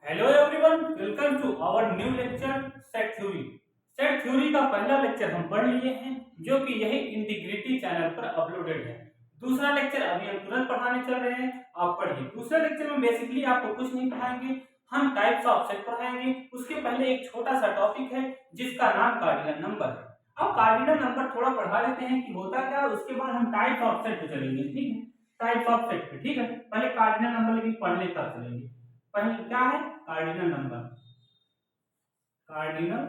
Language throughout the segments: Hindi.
Hello everyone, welcome to our new lecture set theory. Set theory का पहला लेक्चर हम पढ़ लिए हैं, जो कि यही इंटीग्रिटी चैनल पर अपलोडेड है। दूसरा लेक्चर अभी हम तुरंत पढ़ाने चल रहे हैं, आप पढ़िए। दूसरे लेक्चर में बेसिकली आपको कुछ नहीं पढ़ाएंगे, हम टाइप्स ऑफ सेट पढ़ाएंगे। उसके पहले एक छोटा सा टॉपिक है जिसका नाम कार्डिनल नंबर है। अब कार्डिनल नंबर थोड़ा पढ़ा लेते हैं कि होता क्या है, उसके बाद हम टाइप्स ऑफ सेट पे चलेंगे। ठीक है, टाइप्स ऑफ सेट पे। ठीक है, पहले कार्डिनल नंबर लेकिन पढ़ने तक चलेंगे। पहले क्या है कार्डिनल नंबर। कार्डिनल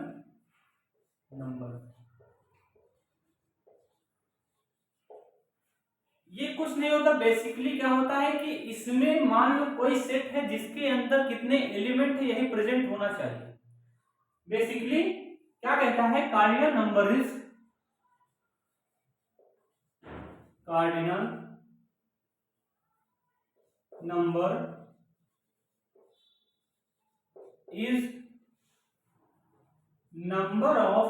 नंबर ये कुछ नहीं होता, बेसिकली क्या होता है कि इसमें मान लो कोई सेट है जिसके अंदर कितने एलिमेंट है यही प्रेजेंट होना चाहिए। बेसिकली क्या कहता है, cardinal number is cardinal number is number of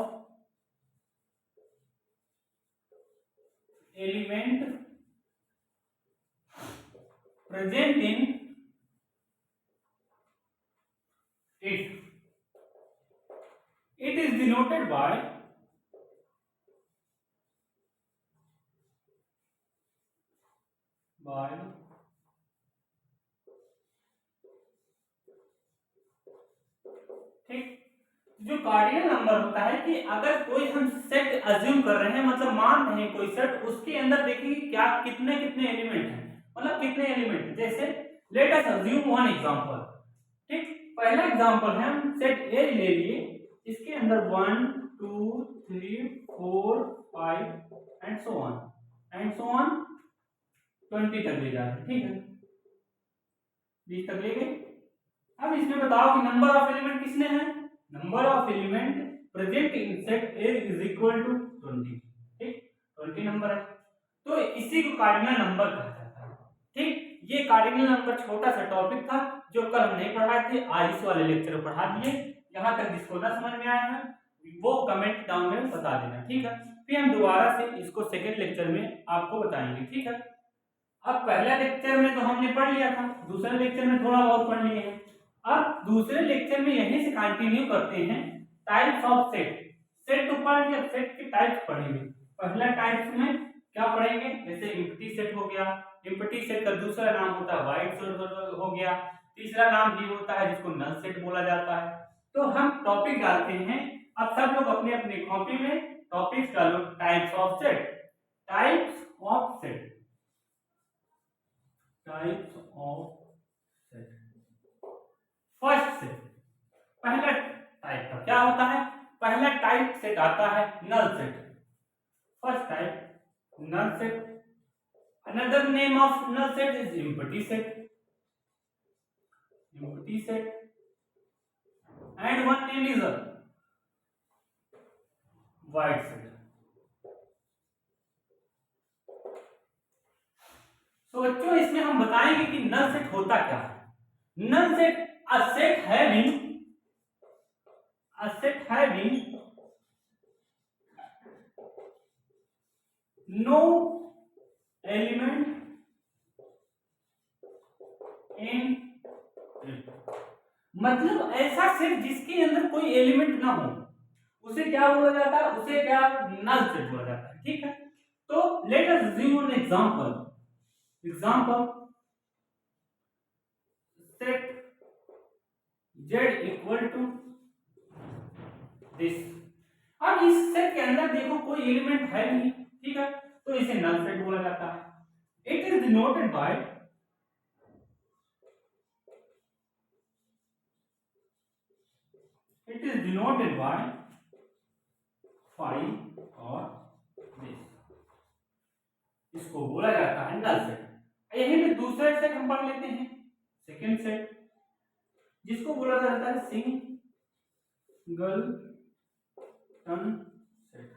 element present in it. It is denoted by ठीक। जो कार्डिनल नंबर होता है कि अगर कोई हम सेट अज्यूम कर रहे हैं, मतलब मान रहे हैं कोई सेट, उसके अंदर देखिए क्या कितने कितने एलिमेंट हैं, मतलब कितने एलिमेंट। जैसे late us assume one example. ठीक, पहला एग्जांपल है हम सेट ए ले लिए, इसके अंदर 1 2 3 4 5 एंड सो ऑन 20 तक ले जाते हैं। ठीक है, 20 तक ले गए। अब इसमें बताओ कि नंबर ऑफ एलिमेंट किसने हैं। Number of element present in set A is equal to 20। ठीक, 20 नंबर है, तो इसी को कार्डिनल नंबर कहा जाता है। ठीक, ये कार्डिनल नंबर छोटा सा टॉपिक था जो कल हम नहीं पढ़ाए थे, आज इस वाले लेक्चर में पढ़ा दिए। यहाँ तक जिसको न समझ में आया है वो कमेंट डाउन में बता देना। ठीक है, फिर हम दोबारा से इसको सेकेंड लेक्चर में आपको बताएंगे। ठीक है, अब पहले लेक्चर में तो हमने पढ़ लिया था, दूसरे लेक्चर में थोड़ा बहुत पढ़ लिए हैं। अब दूसरे लेक्चर में यहीं से कंटिन्यू करते हैं। Types of set. सेट तो पढ़ लिया, सेट के टाइप्स पढ़ेंगे। पहला टाइप्स में क्या पढ़ेंगे, जैसे एम्प्टी सेट हो गया। एम्प्टी सेट का दूसरा नाम होता है वाइड सेट हो गया। तीसरा नाम भी होता है जिसको नल सेट बोला जाता है। तो हम टॉपिक डालते हैं। अब सब लोग अपने अपने कॉपी में टॉपिक्स डालो। Types of set, types of set, types of set. First set, पहला टाइप का क्या होता है, पहला टाइप सेट आता है null set. First type null set. Another name of null set is empty set, empty set. And one name is void set. तो बच्चों इसमें हम बताएंगे कि नल सेट होता क्या है। Null set a set having no element in it। मतलब ऐसा सेट जिसके अंदर कोई एलिमेंट ना हो उसे क्या बोला जाता है, उसे क्या नल सेट बोला जाता है। ठीक है, तो let us assume an example set z equal to this. अब इस सेट के अंदर देखो कोई एलिमेंट है नहीं। ठीक है, तो इसे नल सेट बोला जाता है। It is denoted by five और दिस। इसको बोला जाता है नल सेट। यही में दूसरा सेट हम पढ़ लेते हैं, सेकंड सेट, जिसको बोला जाता है सिंगलटन सेट।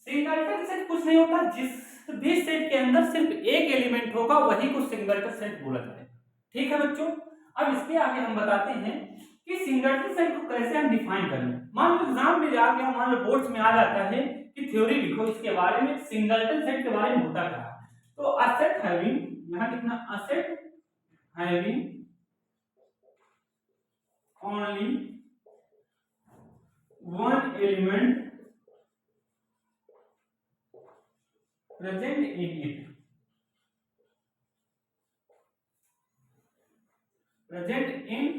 सिंगलटन सेट कुछ नहीं होता, जिस भी सेट के अंदर सिर्फ एक एलिमेंट होगा वही को सिंगलटन सेट बोला जाएगा। ठीक है बच्चों, अब इसके आगे हम बताते हैं कि सिंगलटन सेट को कैसे हम डिफाइन करें। मान लो एग्जाम में आ गया, मान लो बोर्ड्स में आ जाता है कि थ्योरी लिखो इसके बारे में, सिंगलटन सेट के बारे में होता क्या है। तो अ सेट हैविंग, यहां लिखना a set having only one element present in it, present in it,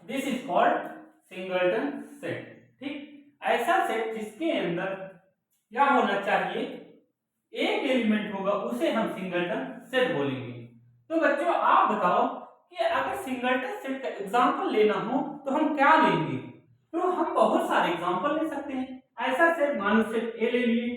this is called singleton set. ठीक, ऐसा सेट जिसके अंदर क्या होना चाहिए, एक एलिमेंट होगा, उसे हम सिंगलटन सेट बोलेंगे। तो बच्चों आप बताओ कि अगर सिंगलटन सेट का एग्जांपल लेना हो तो हम क्या लेंगे? तो हम बहुत सारे एग्जांपल ले सकते हैं। ऐसा सेट मान लो सेट ए ले लिए,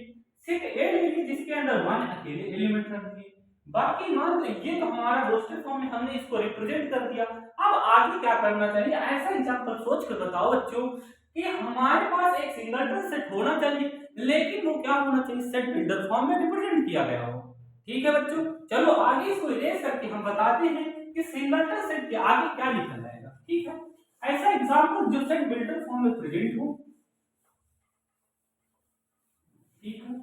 सेट ए ले लिए जिसके अंदर वन अकेले एलिमेंट रख दिए, बाकी मान लो ये तो हमारा रोस्टर फॉर्म में हमने इसको रिप्रेजेंट कर दिया। अब आगे क्या करना चाहिए, ऐसा एग्जांपल सोच कर बताओ बच्चों कि हमारे पास एक सिंगलटन सेट होना चाहिए, लेकिन वो क्या होना चाहिए, सेट बिल्डर फॉर्म में रिप्रेजेंट किया गया हो। ठीक है बच्चों, चलो आगे इसको इरेज करके हम बताते हैं कि सिंगलटन सेट के आगे क्या लिखा जाएगा। ठीक है, ऐसा एग्जांपल जो सेट बिल्डर फॉर्म में प्रेजेंट हो। ठीक है,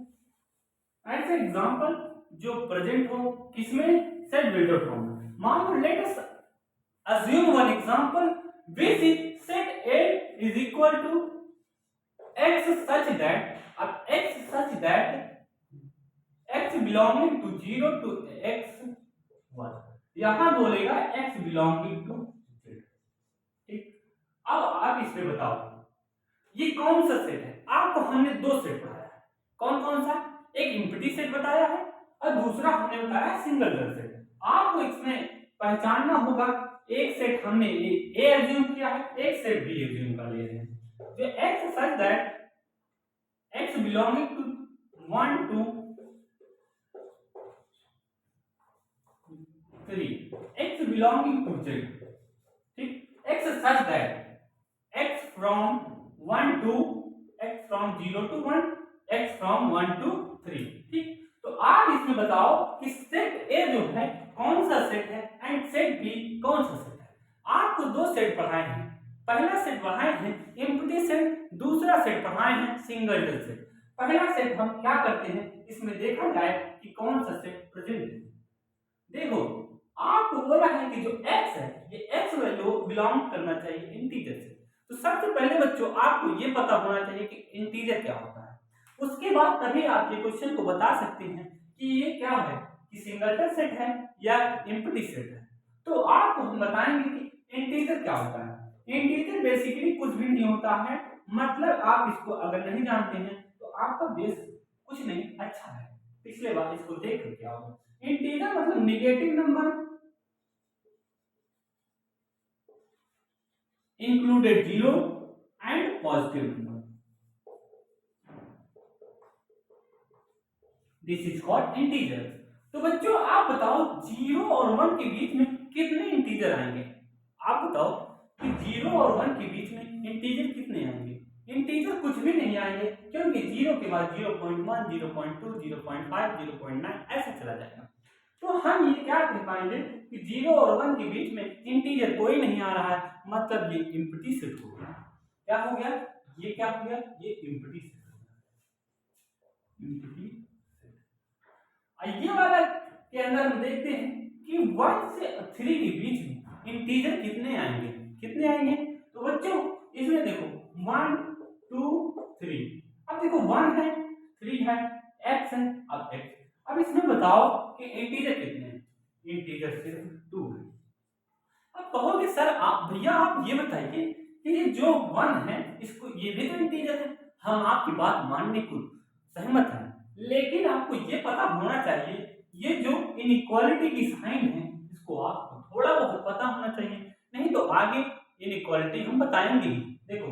ऐसे एग्जांपल जो प्रेजेंट हो किसमें, सेट बिल्डर फॉर्म में। मान लो let us assume one example which is set A is equal to x such that x belonging to 0 to x1, यहां बोलेगा x belonging to z। ठीक, अब आप इसमें बताओ ये कौन सा सेट है। आपको हमने दो सेट पढ़ाया है, कौन कौन सा, एक एम्प्टी सेट बताया है और दूसरा हमने बताया है सिंगलटन सेट। आपको इसमें पहचानना होगा, एक सेट हमने ए एज्यूम किया है, एक सेट बी एज्यूम कर ले रहे हैं। जो x such that x belonging to 1 2 3, x belonging to z। ठीक, x such that x from 1 to x from 0 to 1, x from 1 to 3। ठीक, तो आप इसमें बताओ कि सेट ए जो है कौन सा सेट है एंड सेट बी कौन सा सेट है। आपको दो सेट पढ़ाए हैं, पहला सेट पढ़ाए हैं एम्प्टी सेट, दूसरा सेट पढ़ाए हैं सिंगलटन सेट। पहला सेट हम क्या करते हैं, इसमें देखा जाए कि कौन सा सेट प्रेजेंट है। देखो आपको बोला है कि जो x है ये x वैल्यू बिलोंग करना चाहिए इंटीजर से। तो सबसे पहले बच्चों आपको ये पता होना चाहिए कि इंटीजर क्या होता है, उसके बाद तभी आप ये क्वेश्चन को बता सकते हैं कि ये क्या है, कि सिंगलटन सेट है या एम्प्टी सेट है। तो आपको हम बताएंगे कि इंटीजर क्या होता है। इंटीजर बेसिकली कुछ भी नहीं होता है, मतलब आप इसको अगर नहीं जानते हैं तो आपका बेस कुछ नहीं अच्छा है, पिछले बार इसको देख कर क्या होगा। इंटीजर मतलब negative number included 0 and positive number, this is called integer. तो बच्चों आप बताओ 0 और 1 के बीच में कितने इंटीजर आएंगे। आप बताओ कि 0 और 1 के बीच में इंटीजर कितने आएंगे। इंटीजर कुछ भी नहीं आएंगे, क्योंकि 0 के बाद 0.1 0.2 0.5 0.9 ऐसा चला जाएगा। तो हम ये क्या कह पाएंगे कि 0 और 1 के बीच में इंटीजर कोई नहीं आ रहा है, मतलब ये एम्प्टी सेट हो गया। क्या हो गया, ये क्या हो गया, ये एम्प्टी सेट हो गया, एम्प्टी। ये वाला के अंदर हम देखते हैं कि 1 से 3 के बीच में इंटीजर कितने आएंगे, कितने आएंगे। तो बच्चों इसमें देखो 1 2 3, अब देखो 1 है 3 है x है, अब x, अब इसमें बताओ कि इंटीजर कितने हैं, इंटीजर सिर्फ 2 है। अब कहोगे सर आप भैया आप ये बताइए कि ये जो 1 है इसको ये भी तो इंटीजर है। हम आपकी बात मानने को सहमत हैं, लेकिन आपको ये पता होना चाहिए ये जो इनइक्वालिटी की साइन है इसको आपको थोड़ा बहुत पता होना चाहिए, नहीं तो आगे इनइक्वालिटी हम बताएंगे ही। देखो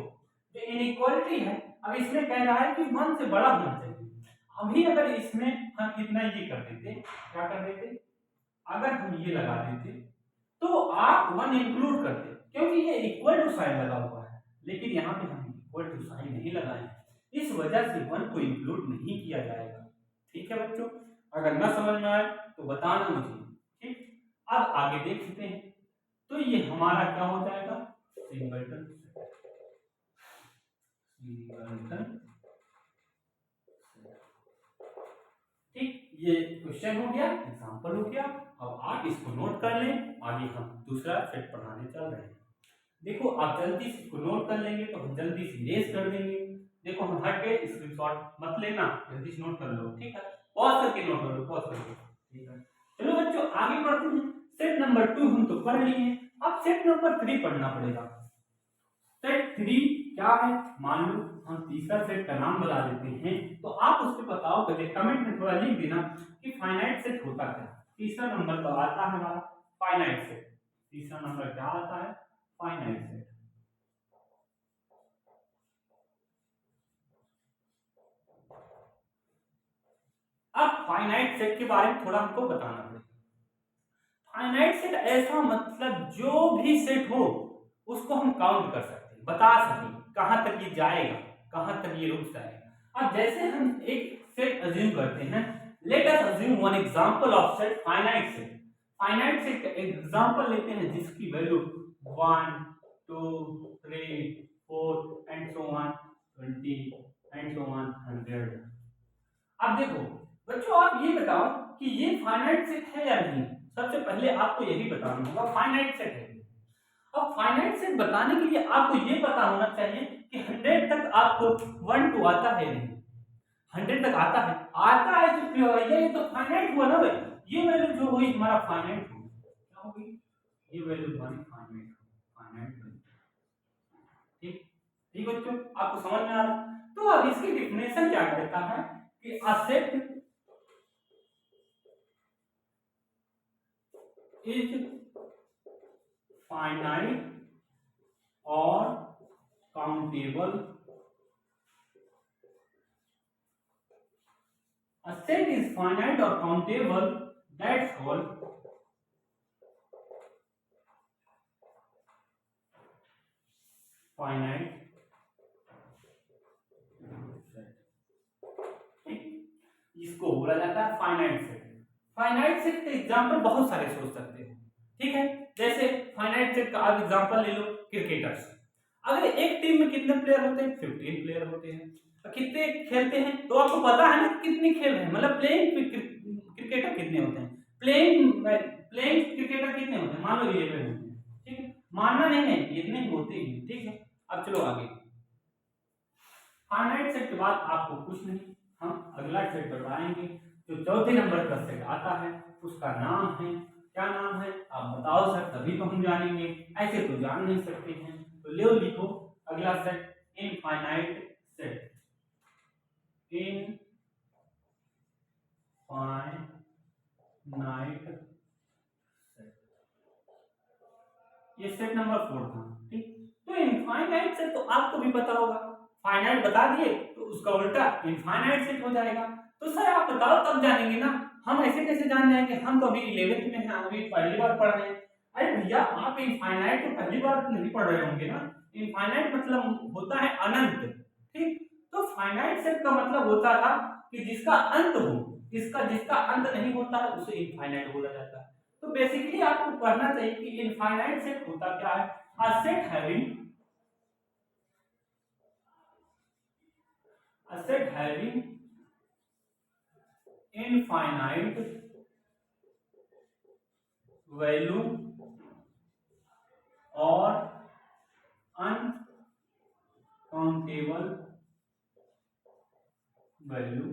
जो इनइक्वालिटी है, अब इसमें कह रहा है कि 1 से बड़ा होना चाहिए। अभी अगर इसमें हम इतना ये कर देते, क्या कर देते, अगर हम ये लगा देते तो आप 1 इंक्लूड करते, क्योंकि ये इक्वल टू साइन लगा हुआ है, लेकिन यहाँ पे हम इक्वल टू साइन नहीं लगाए, इस वजह से 1 को इंक्लूड नहीं किया जाएगा। ठीक है बच्चों, अगर न समझ में आए तो बताना मुझे। ठीक, अब आगे देखते हैं। तो ये हमारा क्या हो जाएगा, सिंगलटन। ठीक, ये क्वेश्चन हो गया, एग्जांपल हो गया। अब आप इसको नोट कर लें, आगे हम दूसरा सेट पढ़ाने चल रहे हैं। देखो आप जल्दी से इसको नोट कर लेंगे तो हम जल्दी से रेस कर देंगे। देखो हम हट गए, स्क्रीनशॉट मत लेना, जल्दी से नोट कर लो, ठीक है। पॉज करके नोट कर लो, पॉज करके, ठीक है। चलो बच्चों आगे बढ़ते हैं। सेट नंबर 2 हम तो पढ़ लिए हैं, अब सेट नंबर 3 पढ़ना पड़ेगा। सेट 3 क्या है? मान लो हम तीसरा सेट का नाम बता देते हैं, तो आप उस पर बताओ, पहले कमेंट में थोड़ा लिख देना कि फाइनाइट सेट होता क्या। तीसरा नंबर तो आता है हमारा फाइनाइट सेट। तीसरा नंबर क्या आता है? Finite set. अब फाइनाइट सेट के बारे में थोड़ा हमको बताना पड़ेगा। फाइनाइट सेट ऐसा मतलब जो भी सेट हो उसको हम काउंट कर सकते हैं, बता सकें कहां तक ये जाएगा, कहां तक ये रुक जाएगा। अब जैसे हम एक सेट अज्यूम करते हैं, let us assume one example of set finite set. Finite set का एग्जांपल लेते हैं जिसकी value 1 2 3 4 and so on 20 and so on 100। अब देखो बच्चों आप ये बताओ कि ये फाइनाइट सेट है या नहीं। सबसे पहले आपको यही बताना होगा फाइनाइट सेट है। अब फाइनाइट सेट बताने के लिए आपको ये पता होना चाहिए कि 100 तक आपको 1 2 आता है नहीं। 100 तक आता है, आता है तो क्यों है? ये तो फाइनाइट हुआ ना भाई। ये वैल्यू जो हुई हमारा फाइनाइट हुई, क्या होगी? ये वैल्यू हमारी फाइनाइट फाइनाइट वैल्यू। ठीक ठीक बच्चों आपको समझ में आ रहा? तो अब इसकी डेफिनेशन क्या कहता है कि a set is finite or countable. A set is finite or countable, that's called finite set. इसको बोला जाता है फाइनाइट सेट। फाइनाइट सेट के एग्जांपल बहुत सारे सोच सकते हो, ठीक है। जैसे फाइनाइट सेट का आप एग्जांपल ले लो क्रिकेटर्स। अगर एक टीम में कितने प्लेयर होते हैं? 15 प्लेयर होते हैं। कितने खेलते हैं तो आपको पता है ना कितने खेल रहे हैं, मतलब प्लेइंग क्रिकेटर कितने होते हैं, प्लेइंग क्रिकेटर कितने होते हैं? मान लो 11 होते हैं, ठीक है। मानना नहीं है, इतने ही होते हैं, ठीक है। अब चलो आगे। फाइनाइट सेट के बाद आपको कुछ नहीं, हम अगला सेट बताएंगे जो चौथे नंबर का सेट आता है, उसका नाम है, क्या नाम है आप बताओ सर, तभी तो हम जानेंगे, ऐसे तो जान नहीं सकते हैं। तो ले लिखो अगला set infinite set. Infinite set, ये सेट नंबर 4 था, ठीक। तो इनफाइनाइट सेट तो आपको भी पता होगा, फाइनाइट बता दिए तो उसका उल्टा इनफाइनाइट सेट हो जाएगा। तो सर आप बताओ तब जानेंगे ना, हम ऐसे कैसे जान जाएंगे? हम तो अभी 11th में हैं, अभी पहली बार पढ़ रहे हैं। अरे भैया आप इनफाइनाइट तो पहली बार तो नहीं पढ़ रहे होंगे ना। इनफाइनाइट मतलब होता है अनंत, ठीक। तो फाइनाइट सेट का मतलब होता था कि जिसका अंत हो, जिसका अंत नहीं होता है उसे इनफाइनाइट बोला जाता है। तो बेसिकली आपको पढ़ना चाहिए कि इनफाइनाइट सेट होता क्या है। A set having infinite value or uncountable value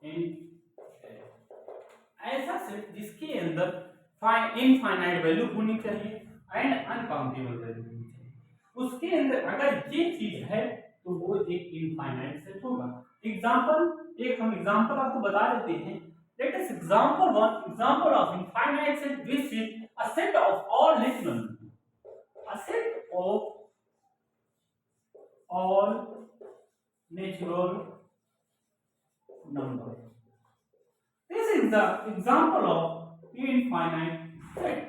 in ऐसा सेट जिसके अंदर इनफाइनाइट वैल्यू होनी चाहिए एंड अनकाउंटेबल वैल्यू होनी चाहिए। उसके अंदर अगर ये चीज है तो वो एक इनफाइनाइट सेट होगा। एक हम एग्जांपल आपको बता देते हैं। Let us example one example of infinite set which is a set of all natural number. A set of all natural number. This is the example of infinite set।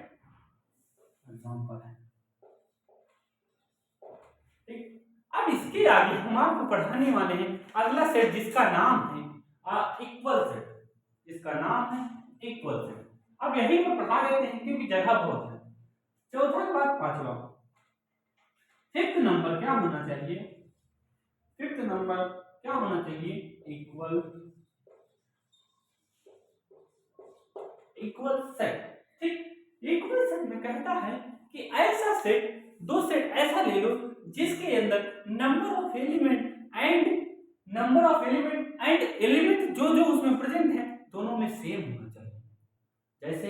Example है, ठीक। अब इसके आगे हम आपको पढ़ाने वाले हैं अगला सेट जिसका नाम है इक्वल सेट। जिसका नाम है इक्वल सेट। अब यही पर पढ़ा देते हैं क्योंकि जगह बहुत है। चौथा के बाद पांचवा, फिफ्थ नंबर क्या होना चाहिए? फिफ्थ नंबर क्या होना चाहिए? इक्वल सेट, ठीक। इक्वल सेट में कहता है कि ऐसा सेट, दो सेट ऐसा ले लो जिसके अंदर number of element and element जो जो उसमें प्रेजेंट है दोनों में सेम होना चाहिए। जैसे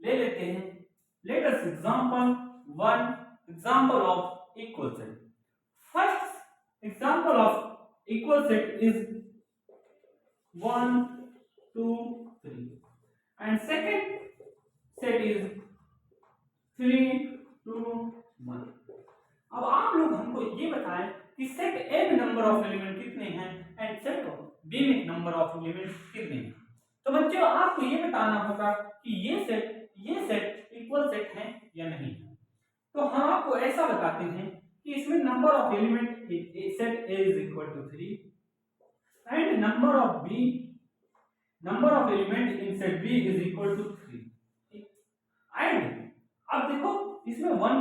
ले लेते हैं, let us one example of equal set. First example of equal set is 1 2 3 and second set is 3 2 1। अब आप लोग हमको ये बताएं कि सेट ए में नंबर ऑफ एलिमेंट कितने हैं एंड सेट बी में नंबर ऑफ एलिमेंट कितने हैं। तो बच्चों आपको ये बताना होगा कि ये सेट इक्वल सेट है या नहीं। तो हम आपको ऐसा बताते हैं कि इसमें number of element set A is equal to 3 and number of element in set B is equal to 3। And अब देखो इसमें 1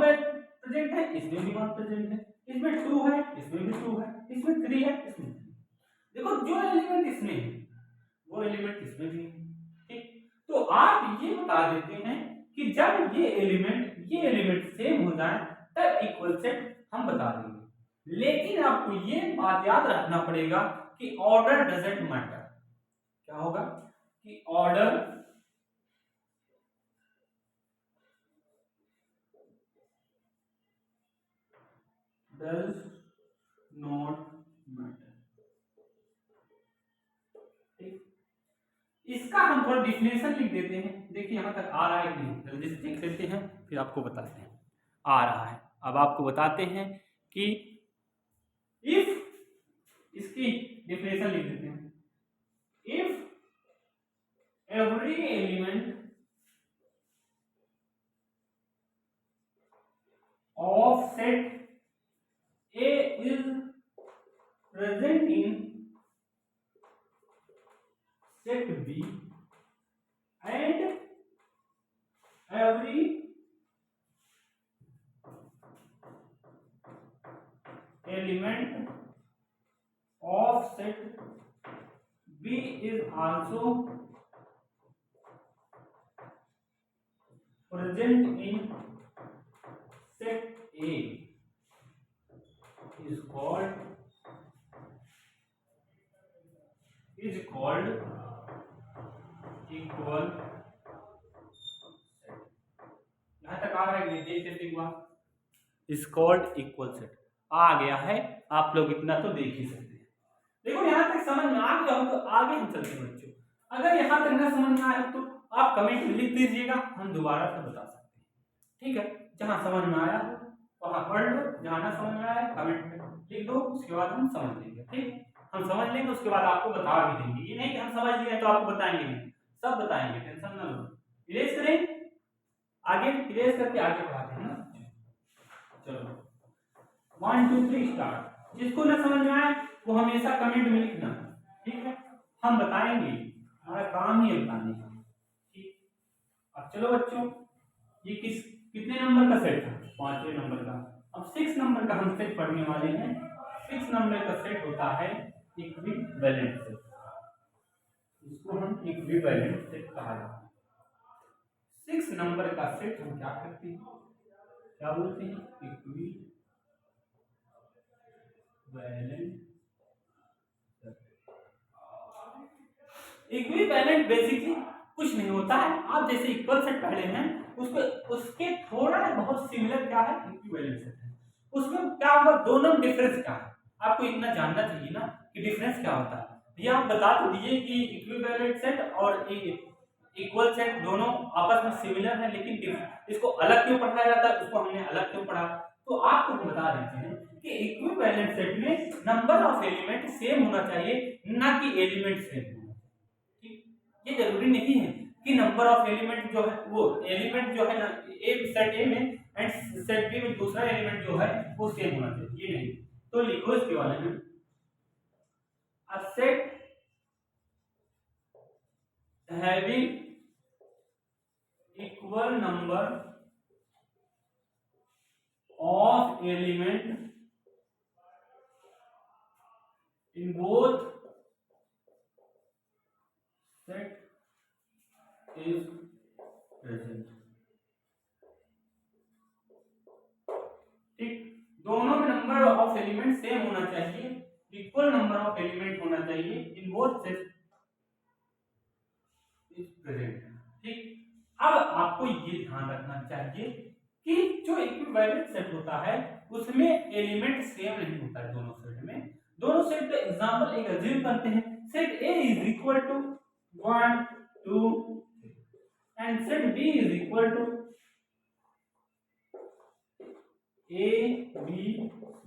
प्रेजेंट है, इसमें भी 1 प्रेजेंट है, इसमें 2 है, इसमें भी 2 है, इसमें 3 है, इसमें 3। देखो जो एलिमेंट इसमें है वो एलिमेंट इसमें भी है। ठीक, तो आप ये बता देते हैं कि जब ये एलिमेंट सेम हो जाए तब इक्वल सेट हम बता देंगे। लेकिन आपको ये बात याद रखना पड़ेगा कि ऑर्डर डजंट मैटर। क्या होगा कि ऑर्डर does not matter। ठीक, इसका हम थोड़ा डिफिनेशन लिख देते हैं। देखिए यहां तक आ रहा है कि नहीं, जल्दी से देख लेते हैं फिर आपको बताते हैं। आ रहा है, अब आपको बताते हैं कि इफ, इसकी डिफिनेशन लिख देते हैं। If every element of set A is present in set B and every element of set B is also present in set A is called equal set। यहां तक आ रहा है कि देख लेते हैं। इज कॉल्ड इक्वल सेट आ गया है, आप लोग इतना तो देख ही सकते हैं। देखो यहां तक समझ में आ गया हो तो आगे हम चलते हैं बच्चों। अगर यहां तक ना समझ में आए तो आप कमेंट में लिख दीजिएगा, हम दोबारा से बता सकते हैं। ठीक है, जहां समझ में आया हो वहां पढ़ लो, जहां ना समझ में आया कमेंट में लिख दो, उसके बाद हम समझ लेंगे। ठीक, हम समझ लेंगे उसके बाद आपको बता भी देंगे। ये नहीं कि हम समझ लिए तो आपको बताएंगे नहीं, सब बताएंगे, टेंशन ना लो। इरेज करें, आगे इरेज करके आगे बढ़ाते हैं ना। चलो 1 2 3 स्टार्ट। जिसको ना समझ में आए वो हमेशा कमेंट में लिखना। ठीक है, हम बताएंगे, हमारा काम ही है बताने का। ठीक, अब चलो बच्चों, ये कितने नंबर का सेट है? 5वें नंबर का। अब 6 नंबर का हम सेट पढ़ने वाले हैं। 6 नंबर का सेट होता है इक्विवेलेंट सेट। इसको हम इक्विवेलेंट सेट कहा जाता है। 6 नंबर का सेट हम क्या करते हैं, क्या बोलते हैं? Equivalent set. इक्विवेलेंट बेसिकली कुछ नहीं होता है, आप जैसे इक्वल सेट पढ़े हैं उसके थोड़ा बहुत सिमिलर क्या है, इक्विवेलेंट सेट है। उसमें क्या होगा, दोनों में डिफरेंस क्या है आपको इतना जानना चाहिए ना कि डिफरेंस क्या होता है। ये आप बता तो दिए कि इक्विवेलेंट सेट और इक्वल सेट दोनों आपस में सिमिलर है, लेकिन इसको अलग क्यों पढ़ा जाता है, उसको हमने अलग क्यों पढ़ा। तो आपको बता देते हैं कि इक्विवेलेंट सेट में नंबर ऑफ एलिमेंट सेम होना चाहिए, ना कि एलिमेंट सेम होना चाहिए। ये जरूरी नहीं है कि नंबर ऑफ एलिमेंट जो है वो एलिमेंट जो है ना सेट ए में एंड सेट बी में दूसरा एलिमेंट जो है वो सेम होना चाहिए, ये नहीं। तो लिखो इसके बारे में, a set having equal number of element in both set is present। ठीक, दोनों में नंबर ऑफ एलिमेंट सेम होना चाहिए, इक्वल नंबर ऑफ एलिमेंट होना चाहिए in both set is present. ठीक, अब आपको ये ध्यान रखना चाहिए कि जो इक्विवेलेंट सेट होता है उसमें एलिमेंट सेम नहीं होता है दोनों सेट में। दोनों सेट का एग्जांपल एक अज्यूम करते हैं, set A is equal to 1 2 and set B is equal to A B C।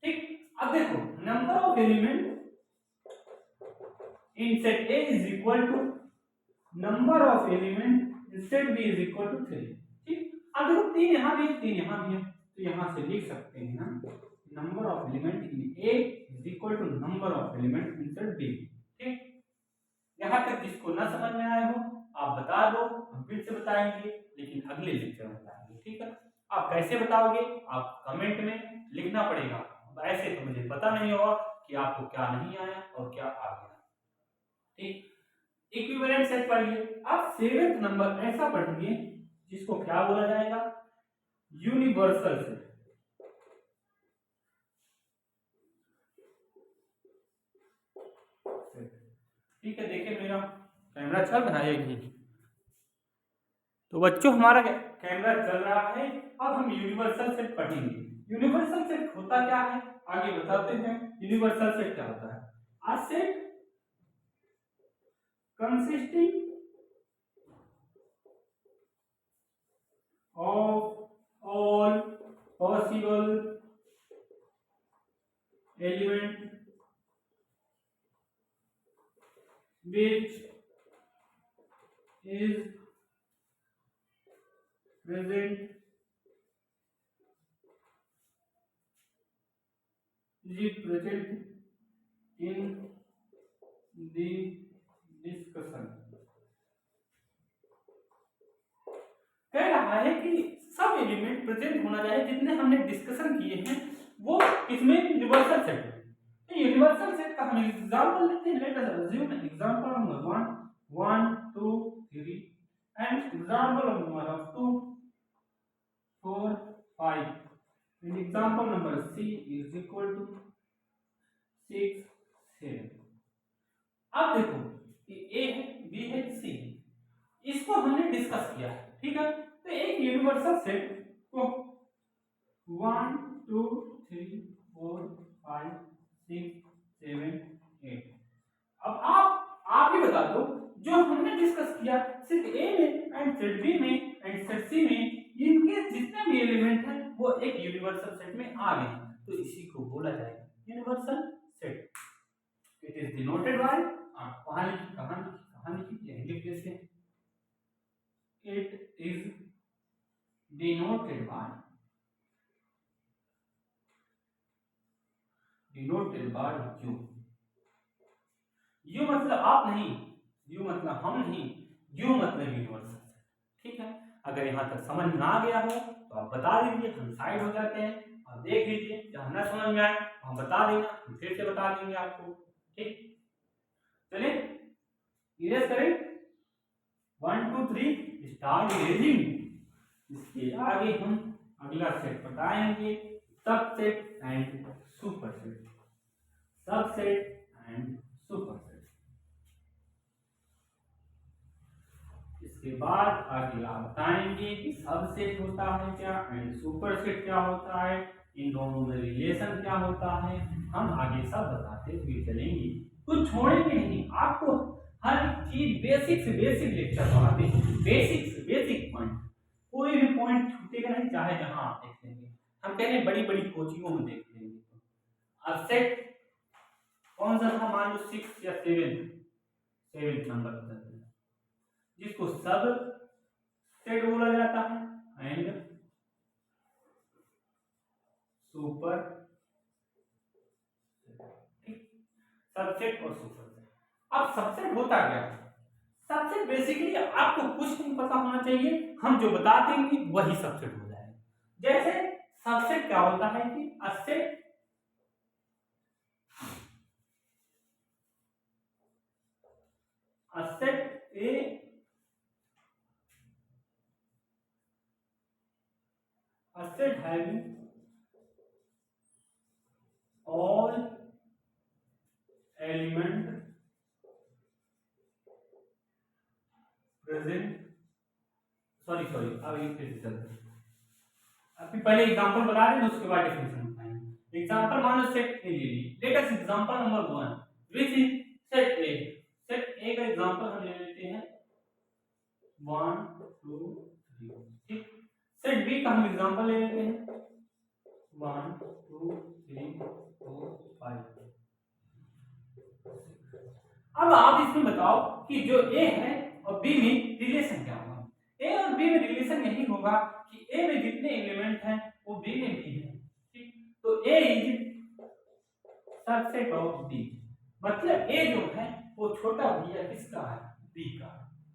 ठीक, अब देखो number of element in set A is equal to number of element in set B is equal to 3। ठीक, अब देखो 3 यहाँ भी है 3 यहाँ भी है, तो यहाँ से लिख सकते हैं हम number of element in A is equal to number of element in set B। ठीक, यहाँ तक जिसको ना समझ में आए हो आप बता दो, हम फिर से बताएंगे लेकिन अगले लेक्चर में बताएंगे। ठीक है, आप कैसे बताओगे आप कमेंट में लिखना पड़ेगा, ऐसे तो मुझे पता नहीं होगा कि आपको क्या नहीं आया और क्या आ गया। ठीक, इक्विवेलेंट सेट पढ़िए। अब 7th नंबर ऐसा पढ़िए जिसको क्या बोला जाएगा, यूनिवर्सल सेट। ठीक है, देखिए मेरा कैमरा चल रहा है कि तो बच्चों हमारा कैमरा चल रहा है। अब हम यूनिवर्सल सेट पढ़ेंगे। यूनिवर्सल सेट होता क्या है आगे बताते हैं। यूनिवर्सल सेट क्या होता है, a set consisting of all possible element which is present in the discussion। कह रहा है कि सब एलिमेंट प्रेजेंट होना चाहिए जितने हमने डिस्कशन किए हैं वो इसमें यूनिवर्सल सेट है। तो यूनिवर्सल सेट का हम एग्जांपल लेते हैं। Let us assume example number 1 2 3 and example number 2 4 5 and example number C is equal to 6 7। अब देखो ये A है B है C है, इसको हमने डिस्कस किया है। ठीक है, तो एक यूनिवर्सल सेट को 1 2 3 4 5 6 7 8। अब आप ही बता दो जो हमने डिस्कस किया सेट A में एंड सेट B में एंड सेट C में इनके जितने भी एलिमेंट हैं वो एक यूनिवर्सल सेट में आ गए, तो इसी को बोला जाएगा universal set. It is denoted by कहानी लिख देते हैं। It is denoted by U। U मतलब आप नहीं, U मतलब हम नहीं, U मतलब यूनिवर्सल। ठीक है, अगर यहाँ तक समझ में आ गया हो तो आप बता दीजिए, हम साइड हो जाते हैं। आप देख लीजिए जब ना समझ में आए हम बता देना, हम फिर से बता देंगे आपको। ठीक, चलिए इरेज करें 1 2 3 स्टार्ट इरेजिंग। इसके आगे हम अगला सेट बताएंगे subset and superset. Subset and superset, इसके बाद आगे आप बताएंगे कि सबसेट होता है क्या एंड सुपरसेट क्या होता है, इन दोनों में रिलेशन क्या होता है, हम आगे सब बताते हुए चलेंगे। कुछ छोड़ेंगे नहीं, आपको हर चीज बेसिक से बेसिक लेक्चर पढ़ाते हैं, बेसिक से बेसिक पॉइंट, कोई भी पॉइंट छूटेगा नहीं, चाहे जहां आप देख लेंगे। हम कह रहे हैं बड़ी बड़ी कोचिंगों में देख लेंगे। अब सेट कौन सा था, मान लो 6 या 7 नंबर जिसको सब सेट बोला जाता है एंड सुपर सबसेट और सुपरसेट। अब सबसेट होता क्या है, सबसेट बेसिकली आपको कुछ नहीं पता होना चाहिए, हम जो बता देंगे वही सबसेट हो जाएगा। जैसे सबसेट क्या होता है कि a set A a set having all element present, sorry अभी फिर से चलते हैं। अभी पहले एग्जांपल बता दें उसके बाद डेफिनेशन बताएंगे। एग्जांपल मान लो सेट ए ले ली, let us example number 1 which is set A. Set A का एग्जांपल हम ले लेते हैं 1 2 3, ठीक। सेट बी का हम एग्जांपल ले लेते हैं 1 2 3 4 5। अब आप इसमें बताओ कि जो ए है और बी में रिलेशन क्या होगा। ए और बी में रिलेशन यही होगा कि ए में जितने एलिमेंट हैं वो बी में भी है, ठीक। तो A is subset of B, मतलब ए जो है वो छोटा भैया किसका है, बी का,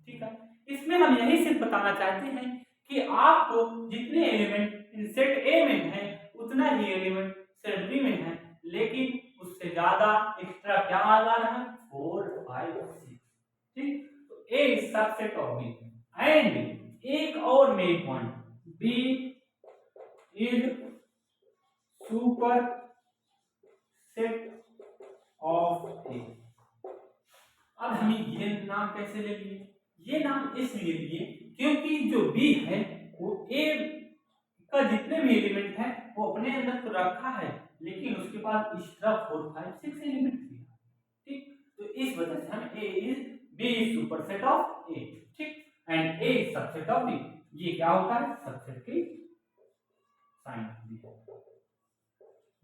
ठीक है। इसमें हम यही सिर्फ बताना चाहते हैं कि आपको जितने एलिमेंट इन सेट ए में है उतना ही एलिमेंट सेट बी में है, लेकिन उससे ज्यादा एक्स्ट्रा क्या आ जा रहा है 4 5 6, ठीक। तो A is subset of B and एक और main point, B is super set of A. अब हम ये नाम कैसे ले लिए, ये नाम इसलिए लिए क्योंकि जो बी है वो ए का जितने भी एलिमेंट है वो अपने अंदर तो रखा है, लेकिन उसके पास एक्स्ट्रा 4 5 6 एलिमेंट भी है, ठीक। तो इस वजह से हम A is B is superset of A, ठीक, and A is subset of B. ये क्या होता है, सबसेट की साइन होती है।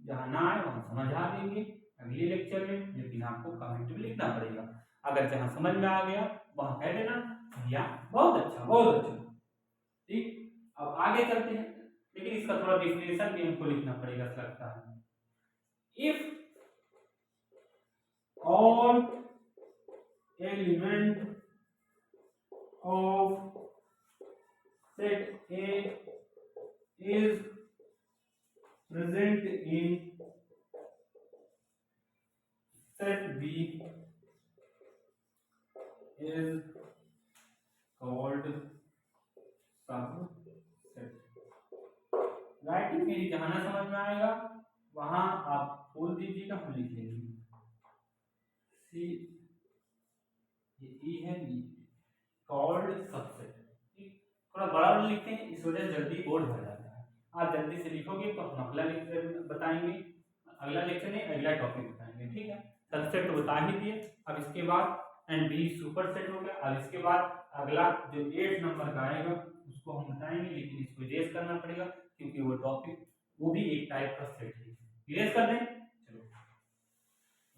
जहां ना आए वहां समझ आ देंगे अगले लेक्चर में, लेकिन आपको कमेंट में लिखना पड़ेगा। अगर जहां समझ में आ गया वहां कह देना भैया बहुत अच्छा बहुत अच्छा, ठीक। अब आगे चलते हैं, लेकिन इसका थोड़ा डेफिनेशन भी हमको लिखना पड़ेगा लगता है। If all element of set A is present in set B is called subset। Writing मेरी जहां ना समझ में आएगा वहां आप खोल दीजिएगा, हम लिख लेंगे सी ये ई है बी कॉल्ड सबसेट, थोड़ा बड़ा लिखते हैं इस वजह से जल्दी बोर्ड भर जाता है। आप जल्दी से लिखोगे तो हम अगला लेक्चर बताएंगे, अगला लेक्चर नहीं अगला टॉपिक बताएंगे, ठीक है। सबसेट तो बता ही दिए, अब इसके बाद एंड बी सुपर सेट हो गया। अब इसके बाद अगला जो 8 नंबर का आएगा उसको हम बताएंगे, लेकिन इसको इरेज करना पड़ेगा क्योंकि वो टॉपिक वो भी एक टाइप का सेट है। इरेज कर दें,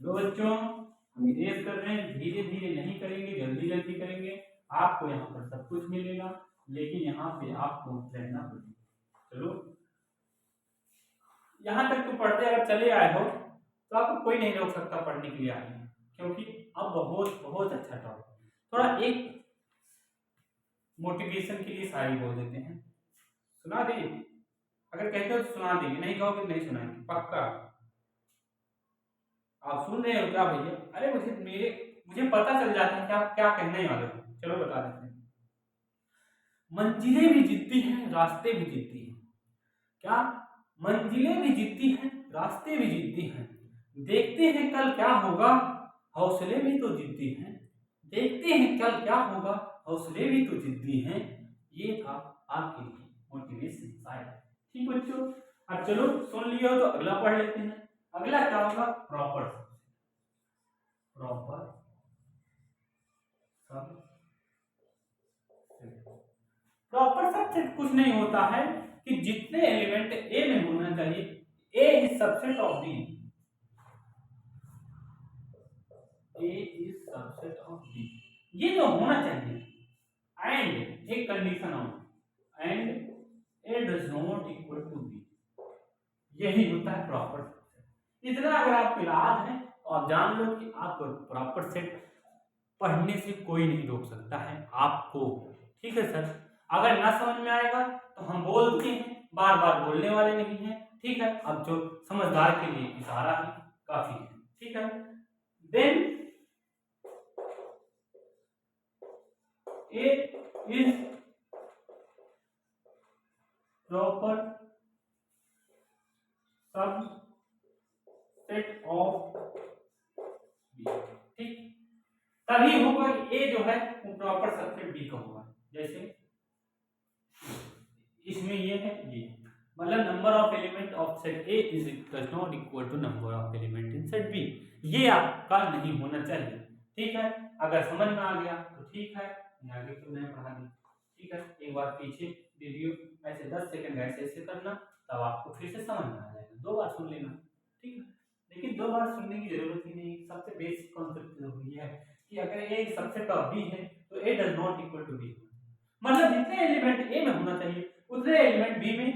चलो बच्चों हम इरेज कर रहे हैं, धीरे धीरे नहीं करेंगे, जल्दी जल्दी करेंगे। आपको यहाँ पर सब कुछ मिलेगा, लेकिन यहाँ पे आपको रहना पड़ेगा। चलो यहाँ तक तो पढ़ते अगर चले आए हो तो आपको कोई नहीं रोक सकता पढ़ने के लिए आगे, क्योंकि अब बहुत बहुत अच्छा टॉपिक। थोड़ा एक मोटिवेशन के लिए शायरी बोल देते हैं, सुना दें, अगर कहते हो तो सुना देंगे, नहीं कहोगे नहीं सुनाएंगे पक्का। आप सुन रहे हो क्या भैया, अरे मुझे पता चल जाता है कि आप क्या कहने वाले हो। चलो बता देते हैं। मंजिलें भी जीतती हैं रास्ते भी जीतती हैं, क्या मंजिलें भी जीतती हैं रास्ते भी जीतती हैं, देखते हैं कल क्या होगा हौसले भी तो जीतती हैं, देखते हैं कल क्या होगा हौसले भी तो जीतती हैं। ये था आपके लिए मोटिवेशन शायद, ठीक बच्चों। अब चलो सुन लिया तो अगला पढ़ लेते हैं। अगला क्या होगा, प्रॉपर प्रॉपर सबसेट कुछ नहीं होता है कि जितने एलिमेंट ए में होना चाहिए, A is subset of B, A is subset of B, ये तो होना चाहिए। एंड एक condition of and A does not equal to B, यही होता है प्रॉपर सेट। इतना अगर आपको याद है तो आप जान लो कि आपको प्रॉपर सेट पढ़ने से कोई नहीं रोक सकता है आपको, ठीक है सर। अगर ना समझ में आएगा तो हम बोलते हैं, बार बार बोलने वाले नहीं हैं, ठीक है। अब जो समझदार के लिए इशारा ही काफी है, ठीक है। देन ए इज प्रॉपर तभी होगा ए जो है वो प्रॉपर सबसेट बी का होगा। जैसे इसमें ये है, ये मतलब number of element of set A is does not equal to number of element in set B. ये आपका नहीं होना चाहिए। ठीक है, अगर समझ में आ गया तो ठीक है, आगे तो मैं पढ़ा दी। ठीक है, एक बार पीछे वीडियो ऐसे 10 सेकंड ऐसे ऐसे करना, तब आपको फिर से समझ में आ जाएगा। 2 बार सुन लेना, ठीक है। लेकिन 2 बार सुनने की जरूरत ही नहीं। सबसे बेसिक कॉन्सेप्ट ये है कि अगर ए सबसेट ऑफ बी है तो A does not equal to B, मतलब जितने एलिमेंट ए में होना चाहिए उतने एलिमेंट बी में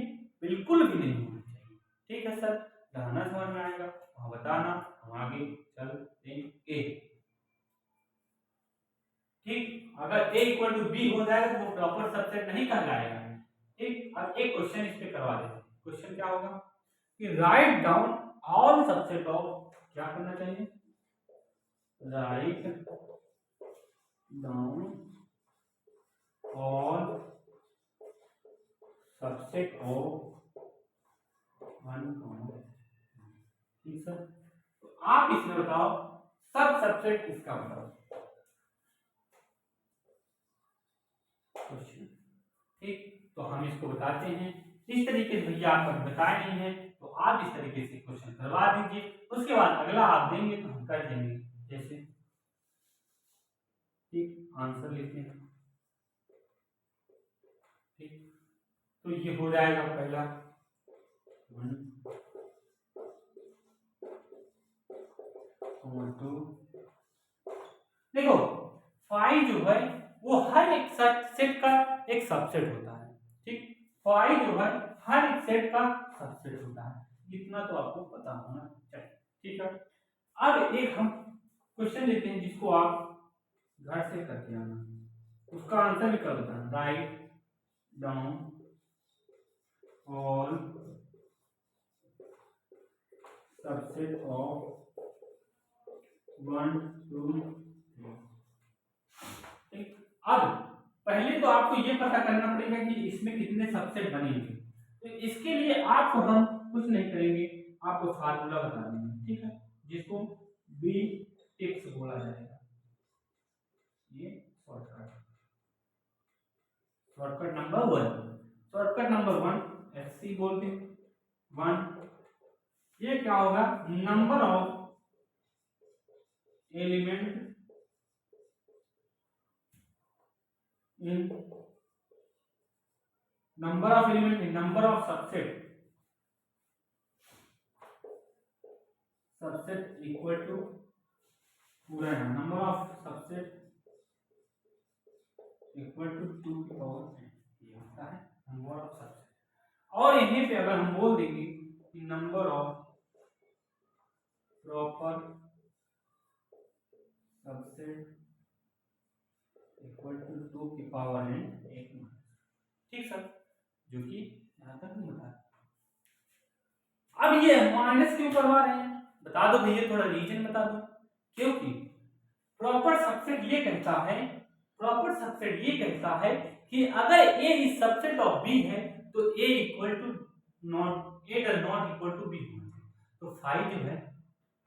बिल्कुल भी नहीं होना चाहिए। ठीक है सर, जहां समझ में आएगा वहां बताना, हम आगे चलेंगे। ठीक, अगर ए इक्वल टू बी हो जाएगा तो वो प्रॉपर सबसेट नहीं कहलाएगा। ठीक, अब एक क्वेश्चन इस पे करवा देते हैं। क्वेश्चन क्या होगा कि write down all subset of, क्या करना चाहिए, write down all subset of 1, ठीक सर। तो आप इसमें बताओ सब सबसेट इसका बताओ क्वेश्चन। ठीक, तो हम इसको बताते हैं इस तरीके से। भैया आप बताए नहीं है तो आप इस तरीके से क्वेश्चन करवा दीजिए, उसके बाद अगला आप देंगे तो हम कर देंगे। जैसे ठीक, आंसर लिखते हैं। ठीक, तो ये हो जाएगा पहला 1 2। देखो 5 जो है वो हर एक सेट का एक सबसेट होता है। ठीक, 5 जो है हर एक सेट का सबसेट होता है, इतना तो आपको पता होना चाहिए। ठीक है, अब एक हम क्वेश्चन लेते हैं जिसको आप घर से करके आना, उसका आंसर भी कर देता है। Write down all subset of 1 2 3। ठीक, अब पहले तो आपको ये पता करना पड़ेगा कि इसमें कितने सबसेट बनेंगे। तो इसके लिए आपको हम कुछ नहीं करेंगे, आपको फार्मूला बता देंगे। ठीक है, जिसको बी टिप्स बोला जाएगा। ये shortcut number 1, shortcut number 1 HC बोलते हैं 1। ये क्या होगा, number of element in number of element in number of subset, subset equal to पूरा है number of subset equal to 2 की पावर n, ये होता है नंबर ऑफ सबसेट। और यहीं पे अगर हम बोल देंगे कि number of proper subset equal to 2 की पावर n 1। ठीक सर, जो कि यहां तक नहीं बता। अब ये माइनस क्यों करवा रहे हैं बता दो भैया, थोड़ा रीजन बता दो। क्योंकि प्रॉपर सबसेट ये कहता है, प्रॉपर सबसेट ये कहता है कि अगर a is subset of b है तो a equal to not, a does not equal to b होना चाहिए। तो 5 जो है,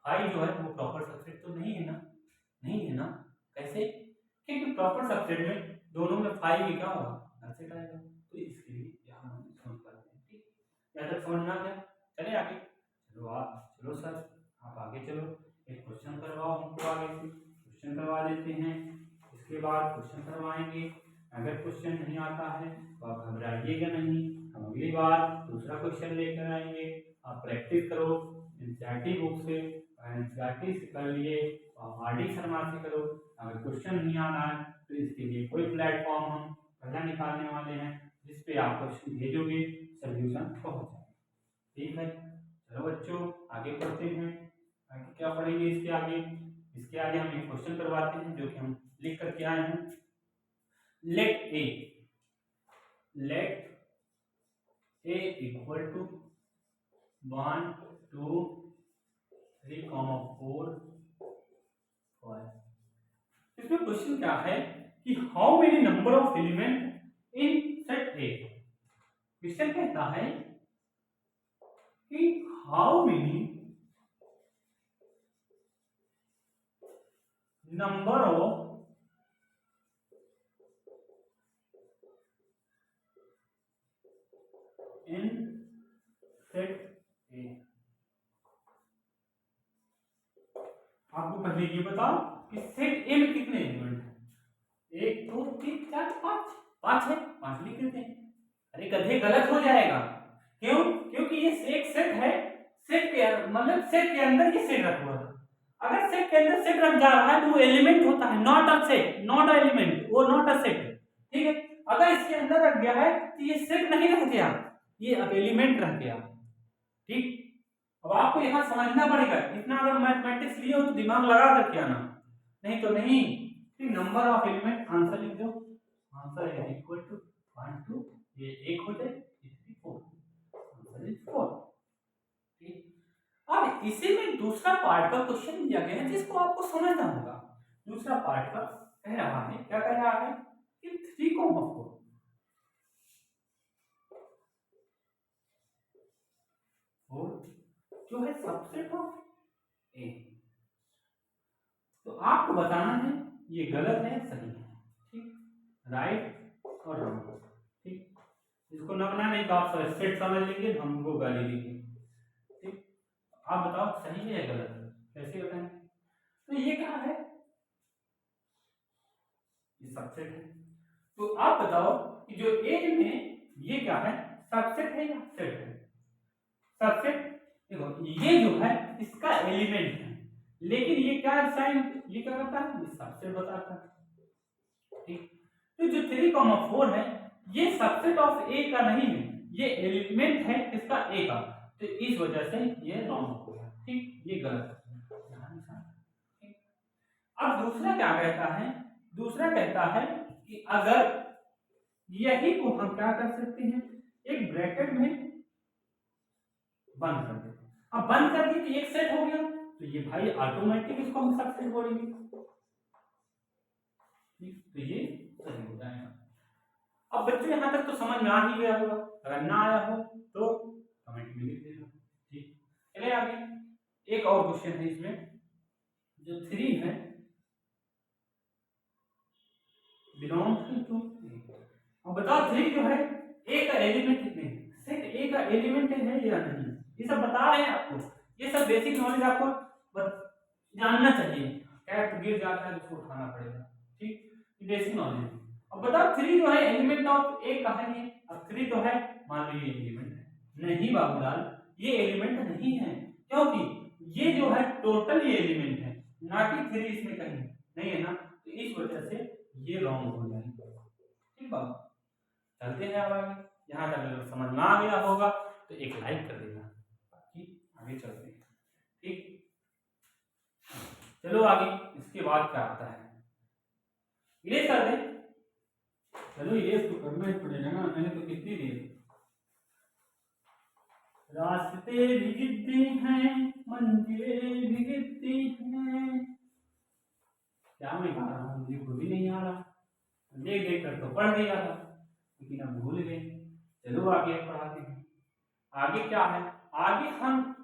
5 जो है वो प्रॉपर सबसेट तो नहीं है ना, नहीं है ना। कैसे, क्योंकि प्रॉपर सबसेट में दोनों में 5 ही क्या होगा, सबसेट आएगा। तो इसके लिए यहां हम समझ पाते हैं। ठीक, यहां तक समझ में आ गया, चले आगे। चलो आप, चलो सर आप आगे चलो, एक क्वेश्चन करवाओ हमको, आगे से क्वेश्चन करवा देते हैं। इसके बाद क्वेश्चन करवाएंगे। अगर क्वेश्चन नहीं आता है तो आप घबराइएगा नहीं, हम अगली बार दूसरा क्वेश्चन लेकर आएंगे। आप प्रैक्टिस करो एनसीईआरटी बुक से, एनसीईआरटी से कर लिए, आप आरडी शर्मा से करो। अगर क्वेश्चन नहीं आ रहा है तो इसके लिए कोई प्लेटफॉर्म हम पहला निकालने वाले हैं जिस पे आप क्वेश्चन भेजोगे, सोल्यूशन पहुंच जाएगा। ठीक है, चलो बच्चों आगे पढ़ते हैं। आगे क्या पढ़ेंगे इसके आगे, इसके आगे हम एक क्वेश्चन करवाते हैं जो कि हम लिख करके आए हैं। Let A equal to 1 2 3 4 5। इसमें क्वेश्चन क्या है कि how many number of element in set A. Question कहता है कि how many number of in set ए। आपको पहले ये बताओ कि सेट ए में कितने एलिमेंट हैं? 1 2 3 4 5, 5 है, 5 लिख देते हैं। अरे गधे, गलत हो जाएगा। क्यों? क्योंकि ये एक सेट है, सेट के मतलब सेट के अंदर ये सेट रखा हुआ है। अगर सेट के अंदर सेट रख जा रहा है तो वो एलिमेंट होता है, not a set, not a element, वो नॉट अ सेट। ठीक है, अगर इसके अंदर रख गया है तो ये सेट नहीं रह गया, ये अब एलिमेंट रह गया। ठीक, अब आपको यहाँ समझना पड़ेगा, इतना अगर मैथमेटिक्स लिए हो तो दिमाग लगा करके आना, नहीं तो नहीं। नंबर ऑफ एलिमेंट आंसर लिख दो, आंसर इज इक्वल टू 1 2, ये 1 हो जाए, 3 4, आंसर इज 4। ठीक, अब इसी में दूसरा पार्ट का क्वेश्चन दिया गया है जिसको आपको समझना होगा। दूसरा पार्ट का कह रहा है, क्या कह रहा है कि 3,4 जो है सबसेट ऑफ ए। तो आपको बताना है ये गलत है सही है। ठीक, राइट और रॉन्ग। ठीक, इसको ना बना नहीं तो आप सेट समझ लीजिए, हमको गाली दीजिए। ठीक, आप बताओ सही है या गलत है, कैसे बताएं? तो ये क्या है, ये सबसेट है। तो आप बताओ कि जो ए में ये क्या है, सबसेट है या सेट है? सबसेट। देखो ये जो है इसका एलिमेंट है, लेकिन ये क्या साइन, ये क्या करता है, ये सबसेट बताता है। ठीक, तो जो 3,4 है ये सबसेट ऑफ ए का नहीं है, ये एलिमेंट है किसका, ए का। तो इस वजह से ये रॉन्ग हो गया। ठीक, ये गलत है। अब दूसरा क्या कहता है, दूसरा कहता है कि अगर यही को हम क्या कर सकते हैं, एक ब्रैकेट में बंद कर देते हैं। अब बंद कर दिए तो एक सेट हो गया, तो ये भाई ऑटोमेटिक इसको हम सबसेट बोलेंगे। तो ये सही हो जाएगा। अब बच्चों यहां तक तो समझ में आ ही गया होगा, अगर ना आया हो तो कमेंट में लिख देना। ठीक, चलिए आगे एक और क्वेश्चन है इसमें, जो 3 है बिलोंग्स टू। अब बताओ 3 जो है ए का एलिमेंट कितने हैं, सेट ए का एलिमेंट है या नहीं, ये सब बता रहे हैं आपको। ये सब बेसिक नॉलेज आपको जानना चाहिए, कैट गिर जाता है उसको उठाना पड़ेगा। ठीक, ये बेसिक नॉलेज है। अब बताओ 3 जो है एलिमेंट ऑफ ए कहां है, अब 3 तो है, मान लो ये एलिमेंट है। नहीं बाबूलाल, ये एलिमेंट नहीं है, क्योंकि ये जो है टोटल ये एलिमेंट है, ना कि 3 इसमें कहीं नहीं है ना, तो इस वजह से ये रॉन्ग हो जाएगा। ठीक बाबू, चलते हैं अब आगे। यहाँ तक अगर समझ में आ गया होगा तो एक लाइक कर देना, बाकी आगे चलते हैं। ठीक, चलो आगे इसके बाद क्या आता है, इरेज कर दें। चलो इरेज तो करना ही पड़ेगा ना, नहीं तो कितनी देर। रास्ते भी गिरते हैं, मंजिलें भी गिरती हैं। क्या मैं गा रहा हूँ, मुझे खुद ही नहीं आ रहा, देख देख कर तो पढ़ दिया था लेकिन अब भूल गए। चलो आगे पढ़ाते हैं। आगे क्या है, आगे हम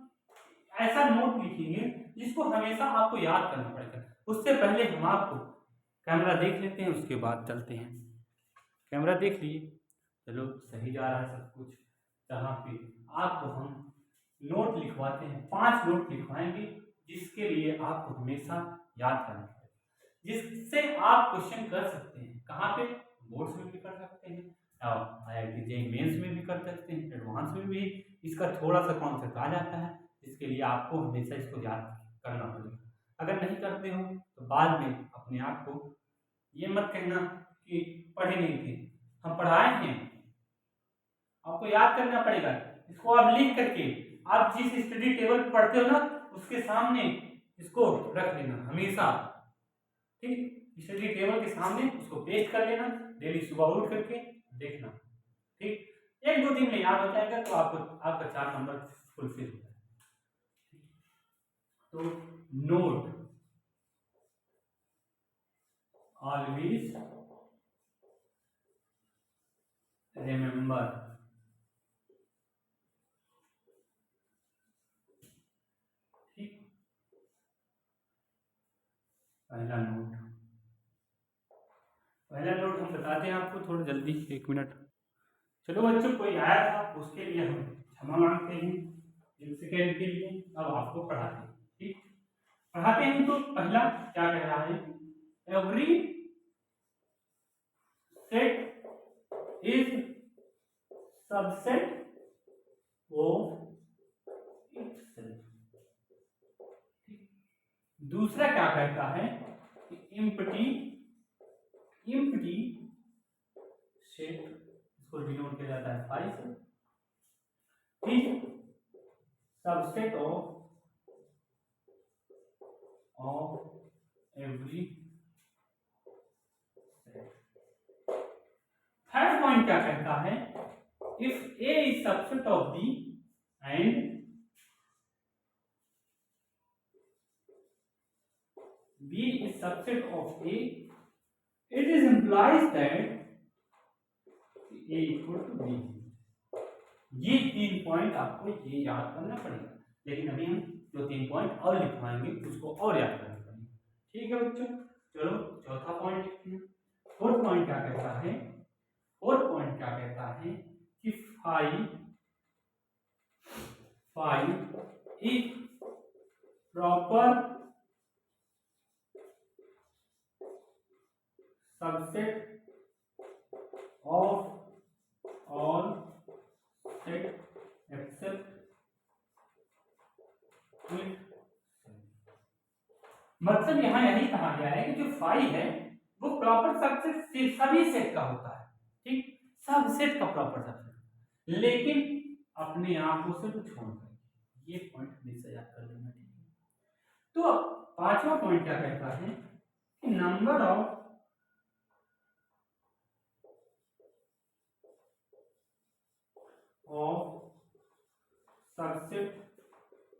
ऐसा नोट लिखेंगे जिसको हमेशा आपको याद करना पड़ेगा। उससे पहले हम आपको कैमरा देख लेते हैं, उसके बाद चलते हैं। कैमरा देख लिए, चलो सही जा रहा है सब कुछ। जहाँ पे आपको हम नोट लिखवाते हैं, 5 नोट लिखवाएंगे जिसके लिए आपको हमेशा याद करना पड़ेगा, जिससे आप क्वेश्चन कर सकते हैं। कहाँ पे, बोर्ड्स में भी कर सकते हैं, IIT JEE मेंस में भी कर सकते हैं, एडवांस में भी इसका थोड़ा सा कॉन्सेप्ट आ जाता है, इसके लिए आपको हमेशा इसको याद करना पड़ेगा। अगर नहीं करते हो तो बाद में अपने आप को ये मत कहना कि पढ़े नहीं थे, हम पढ़ाए हैं, आपको याद करना पड़ेगा। इसको आप लिख करके आप जिस स्टडी टेबल पढ़ते हो ना उसके सामने इसको रख लेना हमेशा। ठीक, स्टडी टेबल के सामने उसको पेस्ट कर लेना, डेली सुबह उठ करके देखना। ठीक, 1-2 दिन में याद हो जाएगा तो आपका 4 नंबर फुलफिल हो जाएगा। तो नोट ऑलवेज रिमेंबर। ठीक, पहला नोट हम बताते हैं आपको, थोड़ा जल्दी 1 मिनट। चलो बच्चों, कोई आया था उसके लिए हम क्षमा मांगते हैं 1 सेकेंड के लिए। अब आपको पढ़ाते हैं, ठीक। पढ़ाते हैं तो पहला क्या कह रहा है, every set is subset of itself. दूसरा क्या कहता है, एम्प्टी सेट, इसको डिनोट किया जाता है फाई से, ठीक, subset of every set. Third point क्या कहता है, if A is subset of B and B is subset of A, it is implies that A equal to B। ये 3 पॉइंट आपको ये याद करना पड़ेगा, लेकिन अभी हम जो 3 पॉइंट और लिखवाएंगे उसको और याद करना पड़ेगा, ठीक है बच्चों। चलो चौथा पॉइंट लिखते हैं। फोर्थ पॉइंट क्या कहता है, फोर्थ पॉइंट क्या कहता है कि phi is proper subset of all set except it। मतलब यहां यही कहा गया है कि जो फाई है वो प्रॉपर सबसेट सभी सेट का होता है, ठीक, सब सेट का प्रॉपर सबसेट, लेकिन अपने आप को सिर्फ छोड़कर। ये पॉइंट हमेशा याद कर लेना, ठीक है। तो अब पांचवा पॉइंट क्या कहता है कि number of subset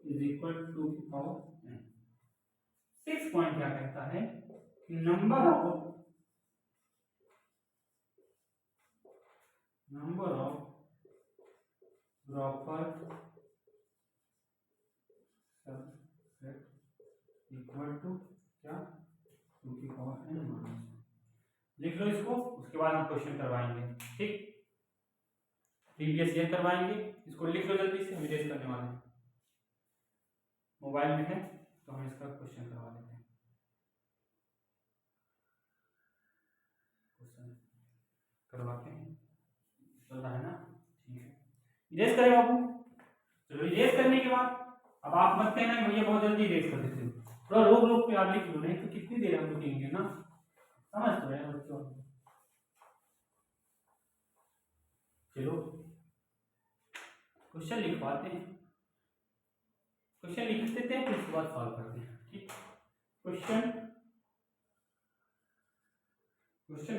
is equal to power n। 6 point क्या कहता है कि number of proper subset equal to क्या, 2 की पावर n माइनस। लिख लो इसको, उसके बाद हम क्वेश्चन करवाएंगे, ठीक। प्रीवियस ईयर करवाएंगे, इसको लिख लो जल्दी से, हम इरेज करने वाले हैं। मोबाइल में है तो हम इसका क्वेश्चन करवा लेते हैं। क्वेश्चन करवाते हैं, चल रहा है ना, ठीक है। इरेज करें बाबू। चलो इरेज करने के बाद अब आप मत कहना भैया बहुत जल्दी इरेज कर देते हो, थोड़ा रोक रोक के आप लिख लो, नहीं तो कितनी देर हम रुकेंगे ना, समझ तो रहे बच्चों। चलो क्वेश्चन लिखवाते हैं, क्वेश्चन लिख देते हैं फिर उसके बाद सॉल्व करते हैं, ठीक। क्वेश्चन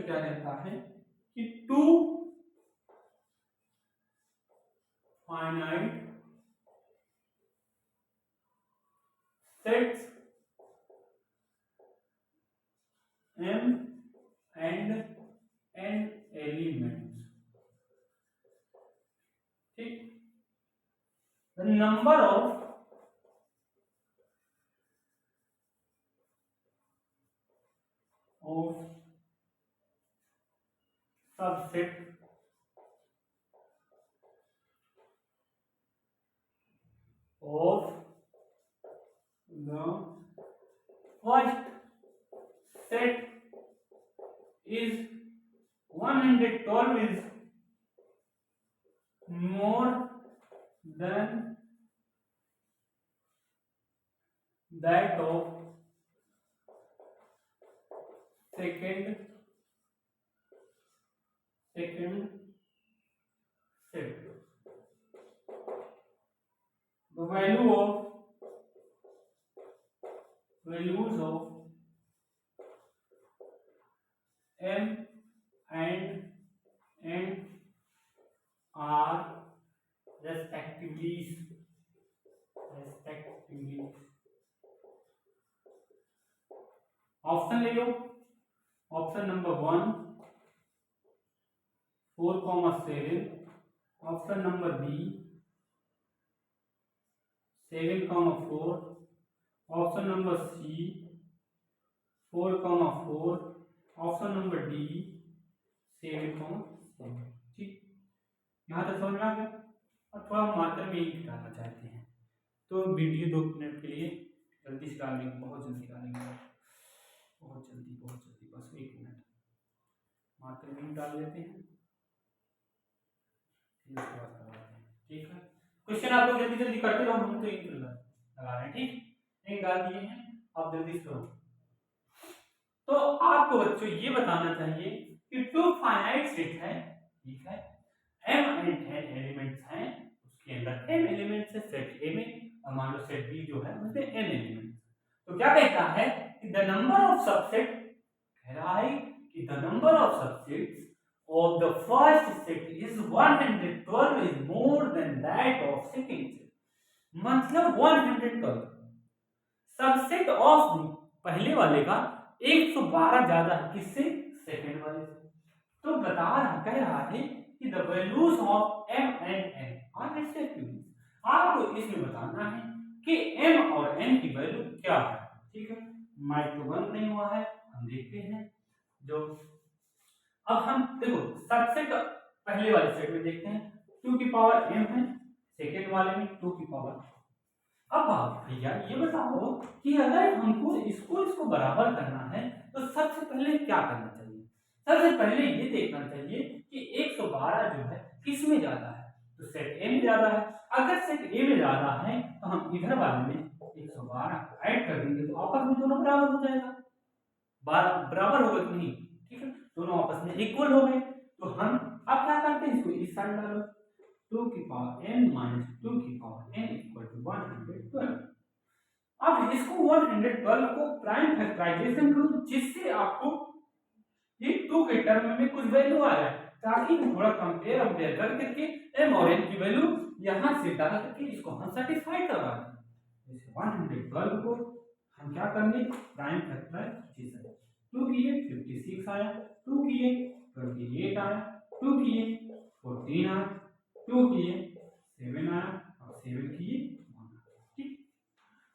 क्या कहता है कि 2 finite sets M and n elements, ठीक, the number of subset of the first set is 112 is more than that of second set, the values of M and n are respectively option ले लो। Option number 1 4,7, option number B 7,4, option number C 4,4, option number D 7,7, ठीक। यहाँ तक समझ में आ गया। और थोड़ा मार्कर में इंक डालना चाहते हैं तो वीडियो 2 मिनट के लिए जल्दी से डालेंगे, बहुत जल्दी डालेंगे, बहुत जल्दी बस 1 मिनट मार्कर में इंक डाल लेते हैं, फिर उसके बाद करवाते हैं। ठीक है, क्वेश्चन आप लोग जल्दी जल्दी करते रहो, हम तो इंक लगा रहे हैं। ठीक, इंक डाल दिए हैं, आप जल्दी से करो। तो आपको बच्चों ये बताना चाहिए कि टू फाइनाइट सेट है, ठीक है, m एंड n एलिमेंट्स हैं, उसके अंदर m एलिमेंट्स है सेट A में, और मान लो सेट B जो है उसमें n एलिमेंट्स। तो क्या कहता है कि द नंबर ऑफ सबसेट, कह रहा है कि the number of subsets of the first set is 112 is more than that of second set. मतलब 112 सबसेट ऑफ पहले वाले का 112 ज्यादा है किससे, सेकंड वाले से। तो बता रहा, कह रहा है कि the values of m and n are respectively, आपको इसमें बताना है कि m और n की वैल्यू क्या है। ठीक है, माइक तो बंद नहीं हुआ है, हम देखते हैं। जो अब हम देखो सबसेट पहले वाले सेट में देखते हैं 2 की पावर m है, सेकंड वाले में 2 की पावर। अब आप भैया ये बताओ कि अगर हमको इसको बराबर करना है तो सबसे पहले क्या करना चाहिए। सबसे पहले ये देखना चाहिए कि 112 जो है किस में ज्यादा है, तो सेट ए में ज्यादा है। अगर सेट ए में ज्यादा है तो हम इधर वाले में 112 ऐड कर देंगे तो आपस में दोनों बराबर हो जाएगा, बराबर होगा कि नहीं। ठीक है, दोनों आपस में इक्वल हो गए। तो हम अब क्या करते हैं, इसको इस साइड डालो, 2 की पावर n माइनस 2 की पावर n इक्वल टू 112। अब इसको 112 को प्राइम फैक्टराइजेशन करो जिससे आपको ये 2 के टर्म में कुछ वैल्यू आ जाए, ताकि हम थोड़ा कंपेयर कर करके m और n की वैल्यू यहां से डाल करके इसको हम सेटिस्फाई करवा दें। जैसे 112 को हम क्या करेंगे, प्राइम फैक्टराइजेशन, 2 की ये 56 आया, 2 की ये 28 आया, 2 की ये 14 आया, 2 की ये 7 आया, और 7 की ये 1 आया। ठीक,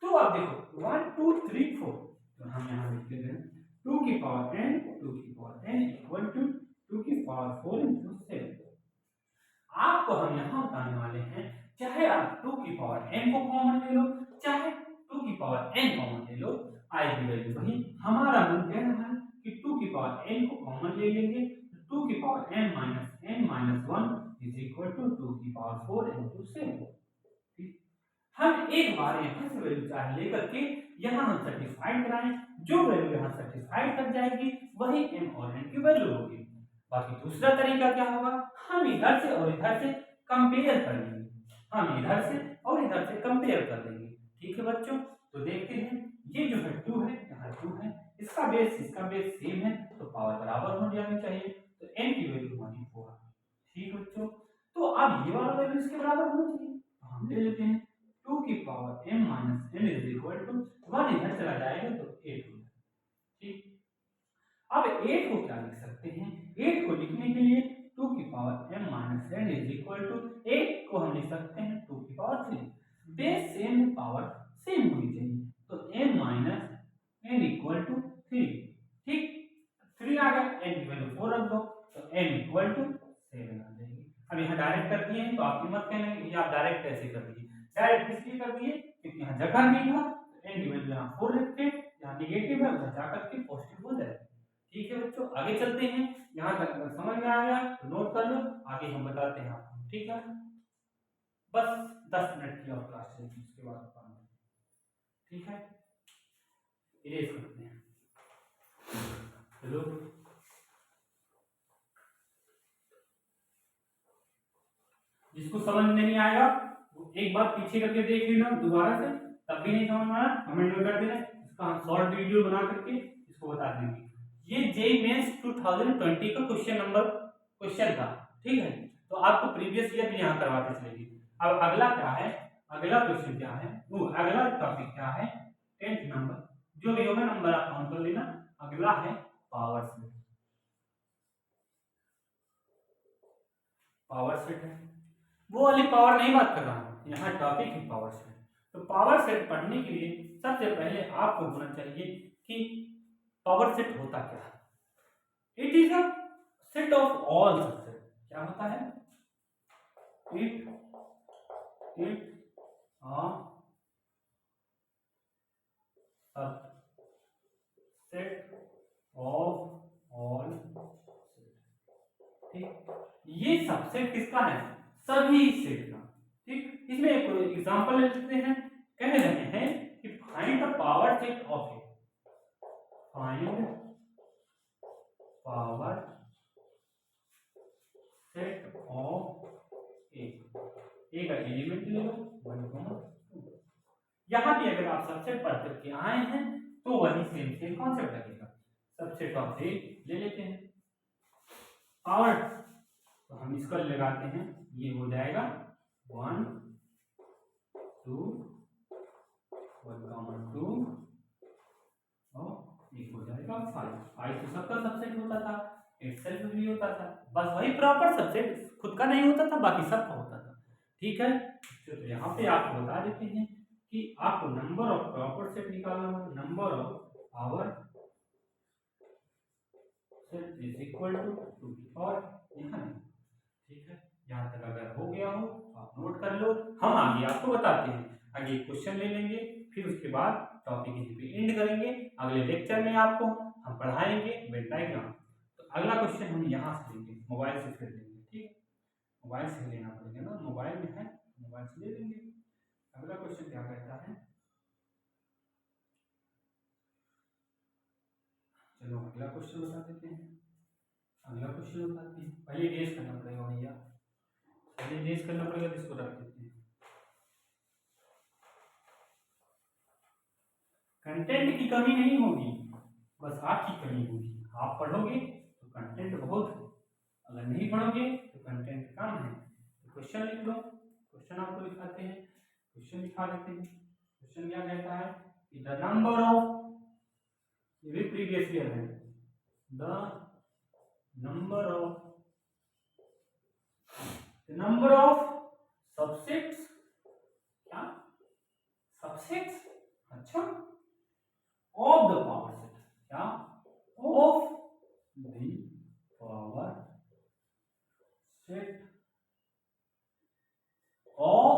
तो आप देखो 1 2 3 4, तो हम यहाँ लिख लेते हैं 2 की पावर n, 2 की पावर n इक्वल टू 2 की पावर 4 इंटू 7। आपको हम यहाँ बताने वाले हैं, चाहे आप 2 की पावर n को कॉमन ले लो, चाहे 2 की पावर n कॉमन ले लो, आएगी वैल्यू वही। हमारा मन कह रहा है कि 2 की पावर n को कॉमन ले लेंगे, 2 की power n minus 1 is equal to 2 की पावर 4 इंटू 7। हम एक बार यहाँ से वैल्यू चाहे लेकर के यहाँ हम सेटिस्फाइड कराएं, जो वैल्यू यहाँ सेटिस्फाइड कर जाएगी वही m और n की वैल्यू होगी। बाकी दूसरा तरीका क्या होगा, हम इधर से और इधर से कंपेयर कर लेंगे, हम इधर से और इधर से कंपेयर कर लेंगे। ठीक है बच्चों, तो देखते हैं ये जो है 2 है, यहाँ 2 है, इसका बेस सेम है तो पावर बराबर हो जानी चाहिए, तो n की वैल्यू हमारी 4। ठीक बच्चों, तो अब ये वाला वैल्यू इसके बराबर होना चाहिए, तो हम ले लेते हैं 2 की power m minus n is equal to 1 इधर चला जाएगा तो 8 हो जाएगा। ठीक, अब 8 को क्या लिख सकते हैं, 8 को लिखने के लिए 2 की power m minus n is equal to 8 को हम लिख सकते हैं 2 की पावर 3। बेस सेम है, पावर सेम होनी चाहिए, तो m minus n equal to 3। ठीक, 3 आ गया, n की वैल्यू 4 रख दो तो m इक्वल टू 7 आ जाएगी। अब यहाँ डायरेक्ट कर दिए हैं तो आपकी मत कहना कि आप डायरेक्ट कैसे कर दिए, डायरेक्ट इसलिए कर दिए क्योंकि यहाँ जगह नहीं था, तो n की वैल्यू यहाँ 4 रखते, यहाँ नेगेटिव है उधर जाकर के पॉजिटिव हो जाएगा। ठीक है बच्चों, आगे चलते हैं, यहाँ तक अगर समझ में आ गया तो नोट कर लो, आगे हम बताते हैं आपको। ठीक है, बस 10 मिनट की और क्लास चलेगी, उसके बाद अपन, ठीक है, इरेज करते हैं। चलो, जिसको समझ नहीं आएगा एक बार पीछे करके देख लेना दोबारा से, तब भी नहीं समझ में आया कमेंट में कर देना, इसका हम शॉर्ट वीडियो बना करके इसको बता देंगे। ये जेईई मेंस 2020 का क्वेश्चन था। ठीक है, तो आपको प्रीवियस ईयर भी यहाँ करवाते चलेगी। अब अगला क्या है, अगला क्वेश्चन क्या है, वो अगला टॉपिक क्या है, 10th नंबर, जो भी होगा नंबर आप काउंट कर लेना। अगला है पावर सेट। पावर सेट है, वो वाली पावर नहीं बात कर रहा हूं, यहाँ टॉपिक है पावर सेट। तो पावर सेट पढ़ने के लिए सबसे पहले आपको होना चाहिए कि पावर सेट होता क्या है। It is a set of all subset. क्या होता है, it a subset of all set। ठीक, ये सबसेट किसका है? सभी सेट का। ठीक, इसमें एक एग्जांपल लेते हैं। कह रहे हैं कि find the power set of A, find power set of A का एलिमेंट ले लो 1, 2। यहां भी अगर आप सबसेट पढ़ करके आए हैं तो वही सेम कॉन्सेप्ट लगेगा। सबसेट ऑफ ए ले लेते हैं पावर, तो हम इसका लगाते हैं, ये हो जाएगा 1, 2, 1, 2 और एक हो जाएगा 5। 5 तो सबका सबसेट होता था, इटसेल्फ भी होता था, बस वही प्रॉपर सबसेट खुद का नहीं होता था, बाकी सबका होता था। ठीक है, तो यहाँ पे आपको बता देते हैं कि आपको नंबर ऑफ प्रॉपर सेट निकालना होगा। Number of power set is equal to 2 और यहाँ। ठीक है, यहाँ तक अगर हो गया हो तो आप नोट कर लो, हम आगे आपको बताते हैं। आगे क्वेश्चन ले लेंगे, फिर उसके बाद टॉपिक यहीं पे एंड करेंगे। अगले लेक्चर में आपको हम पढ़ाएंगे वेन डायग्राम। तो अगला क्वेश्चन हम यहाँ से लेंगे, मोबाइल से फिर लेंगे। ठीक है, मोबाइल से लेना पड़ेगा ना, मोबाइल में है, मोबाइल से ले लेंगे। अगला क्वेश्चन क्या कहता है, चलो अगला क्वेश्चन बता देते हैं। अगला क्वेश्चन बताते हैं, पहले रेस करना पड़ेगा भैया, पहले रेस करना पड़ेगा, इसको रख देते हैं। कंटेंट की कमी नहीं होगी, बस आपकी कमी होगी। आप पढ़ोगे तो कंटेंट बहुत है, अगर नहीं पढ़ोगे तो कंटेंट कम है। तो क्वेश्चन लिख लो, क्वेश्चन आपको लिखाते हैं, क्वेश्चन लिखा देते हैं। क्वेश्चन क्या कहता है कि द नंबर ऑफ, ये भी प्रीवियस ईयर है, द नंबर ऑफ सबसेट्स, क्या सबसेट्स, अच्छा, ऑफ द पावर सेट, क्या of the power set of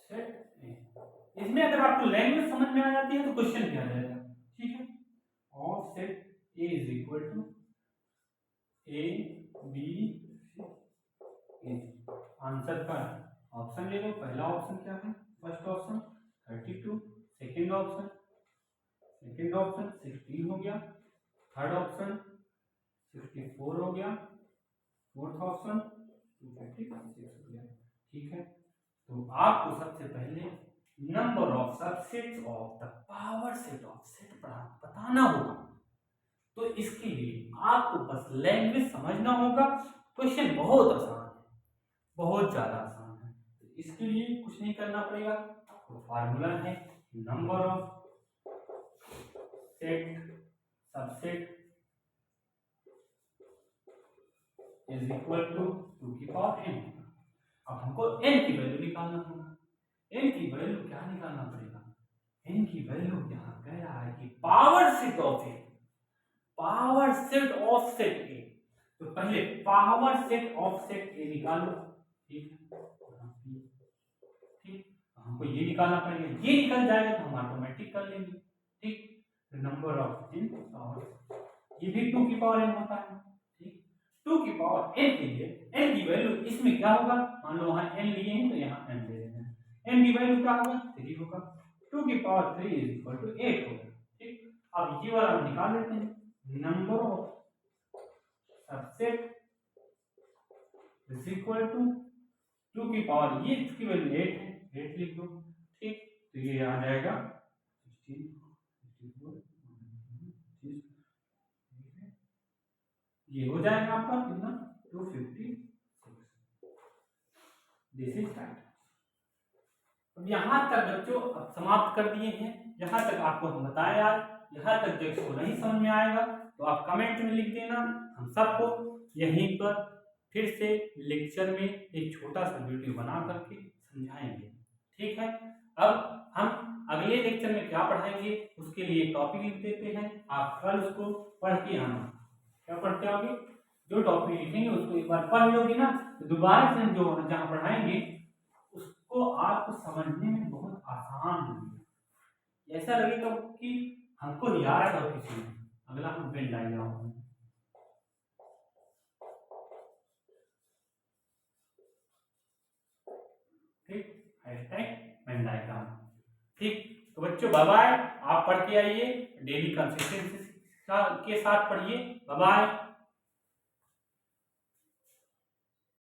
set ए। इसमें अगर आपको लैंग्वेज समझ में आ जाती है तो क्वेश्चन क्या जाएगा। ठीक है, of set A is equal to A B C. Answer का ऑप्शन ले लो, पहला ऑप्शन क्या है, फर्स्ट ऑप्शन 32, सेकंड ऑप्शन 16 हो गया, थर्ड ऑप्शन 64 हो गया, फोर्थ ऑप्शन 256 हो गया। ठीक है, तो आपको सबसे पहले number of subsets of the power set of set बताना होगा। तो इसके लिए आपको बस लैंग्वेज समझना होगा। क्वेश्चन बहुत आसान है, बहुत ज्यादा आसान है। तो इसके लिए कुछ नहीं करना पड़ेगा, तो फार्मूला है number of set subset is equal to 2 की पावर n। अब हमको n की वैल्यू निकालना होगा। n की वैल्यू क्या निकालना पड़ेगा, n की वैल्यू यहाँ कह रहा है कि power set of A, power set of set ए। तो पहले पावर सेट ऑफ सेट ए निकालो। ठीक, हमको ये निकालना पड़ेगा, ये निकल जाएगा तो हम ऑटोमेटिक कर लेंगे। ठीक, नंबर ऑफ n पावर, ये भी 2 की पावर n होता है। ठीक, 2 की पावर n के लिए n की वैल्यू इसमें क्या होगा, मान लो वहां n लिए हैं तो यहाँ n ले लेना है। n की वैल्यू क्या होगा, 3 होगा। 2 की पावर 3 इज इक्वल टू 8 होगा। ठीक, अब ये वाला हम निकाल लेते हैं, number of subset is equal to 2 की पावर, ये इसकी वैल्यू 8 है, 8 लिख दो। ठीक, तो ये आ जाएगा 16, 54, ये हो जाएगा आपका कितना, 256। This is right. अब यहाँ तक बच्चों अब समाप्त कर दिए हैं। यहाँ तक आपको हम बताया, यहाँ तक जो इसको नहीं समझ में आएगा तो आप कमेंट में लिख देना, हम सबको यहीं पर फिर से लेक्चर में एक छोटा सा वीडियो बना करके समझाएंगे। ठीक है, अब हम अगले लेक्चर में क्या पढ़ाएंगे उसके लिए टॉपिक लिख देते हैं, आप कल उसको पढ़ के आना। क्या पढ़ते आओगे, जो टॉपिक लिखेंगे उसको एक बार पढ़ लोगे ना, तो दोबारा से जो जहाँ पढ़ाएंगे उसको आपको समझने में बहुत आसान लगेगा। ऐसा लगेगा कि हमको याद है और किसी ने। अगला हम वेन डायग्राम, ठीक, हैशटैग वेन डायग्राम। ठीक, तो बच्चों बाय बाय, आप पढ़ के आइए, डेली कंसिस्टेंसी के साथ पढ़िए। Bye bye.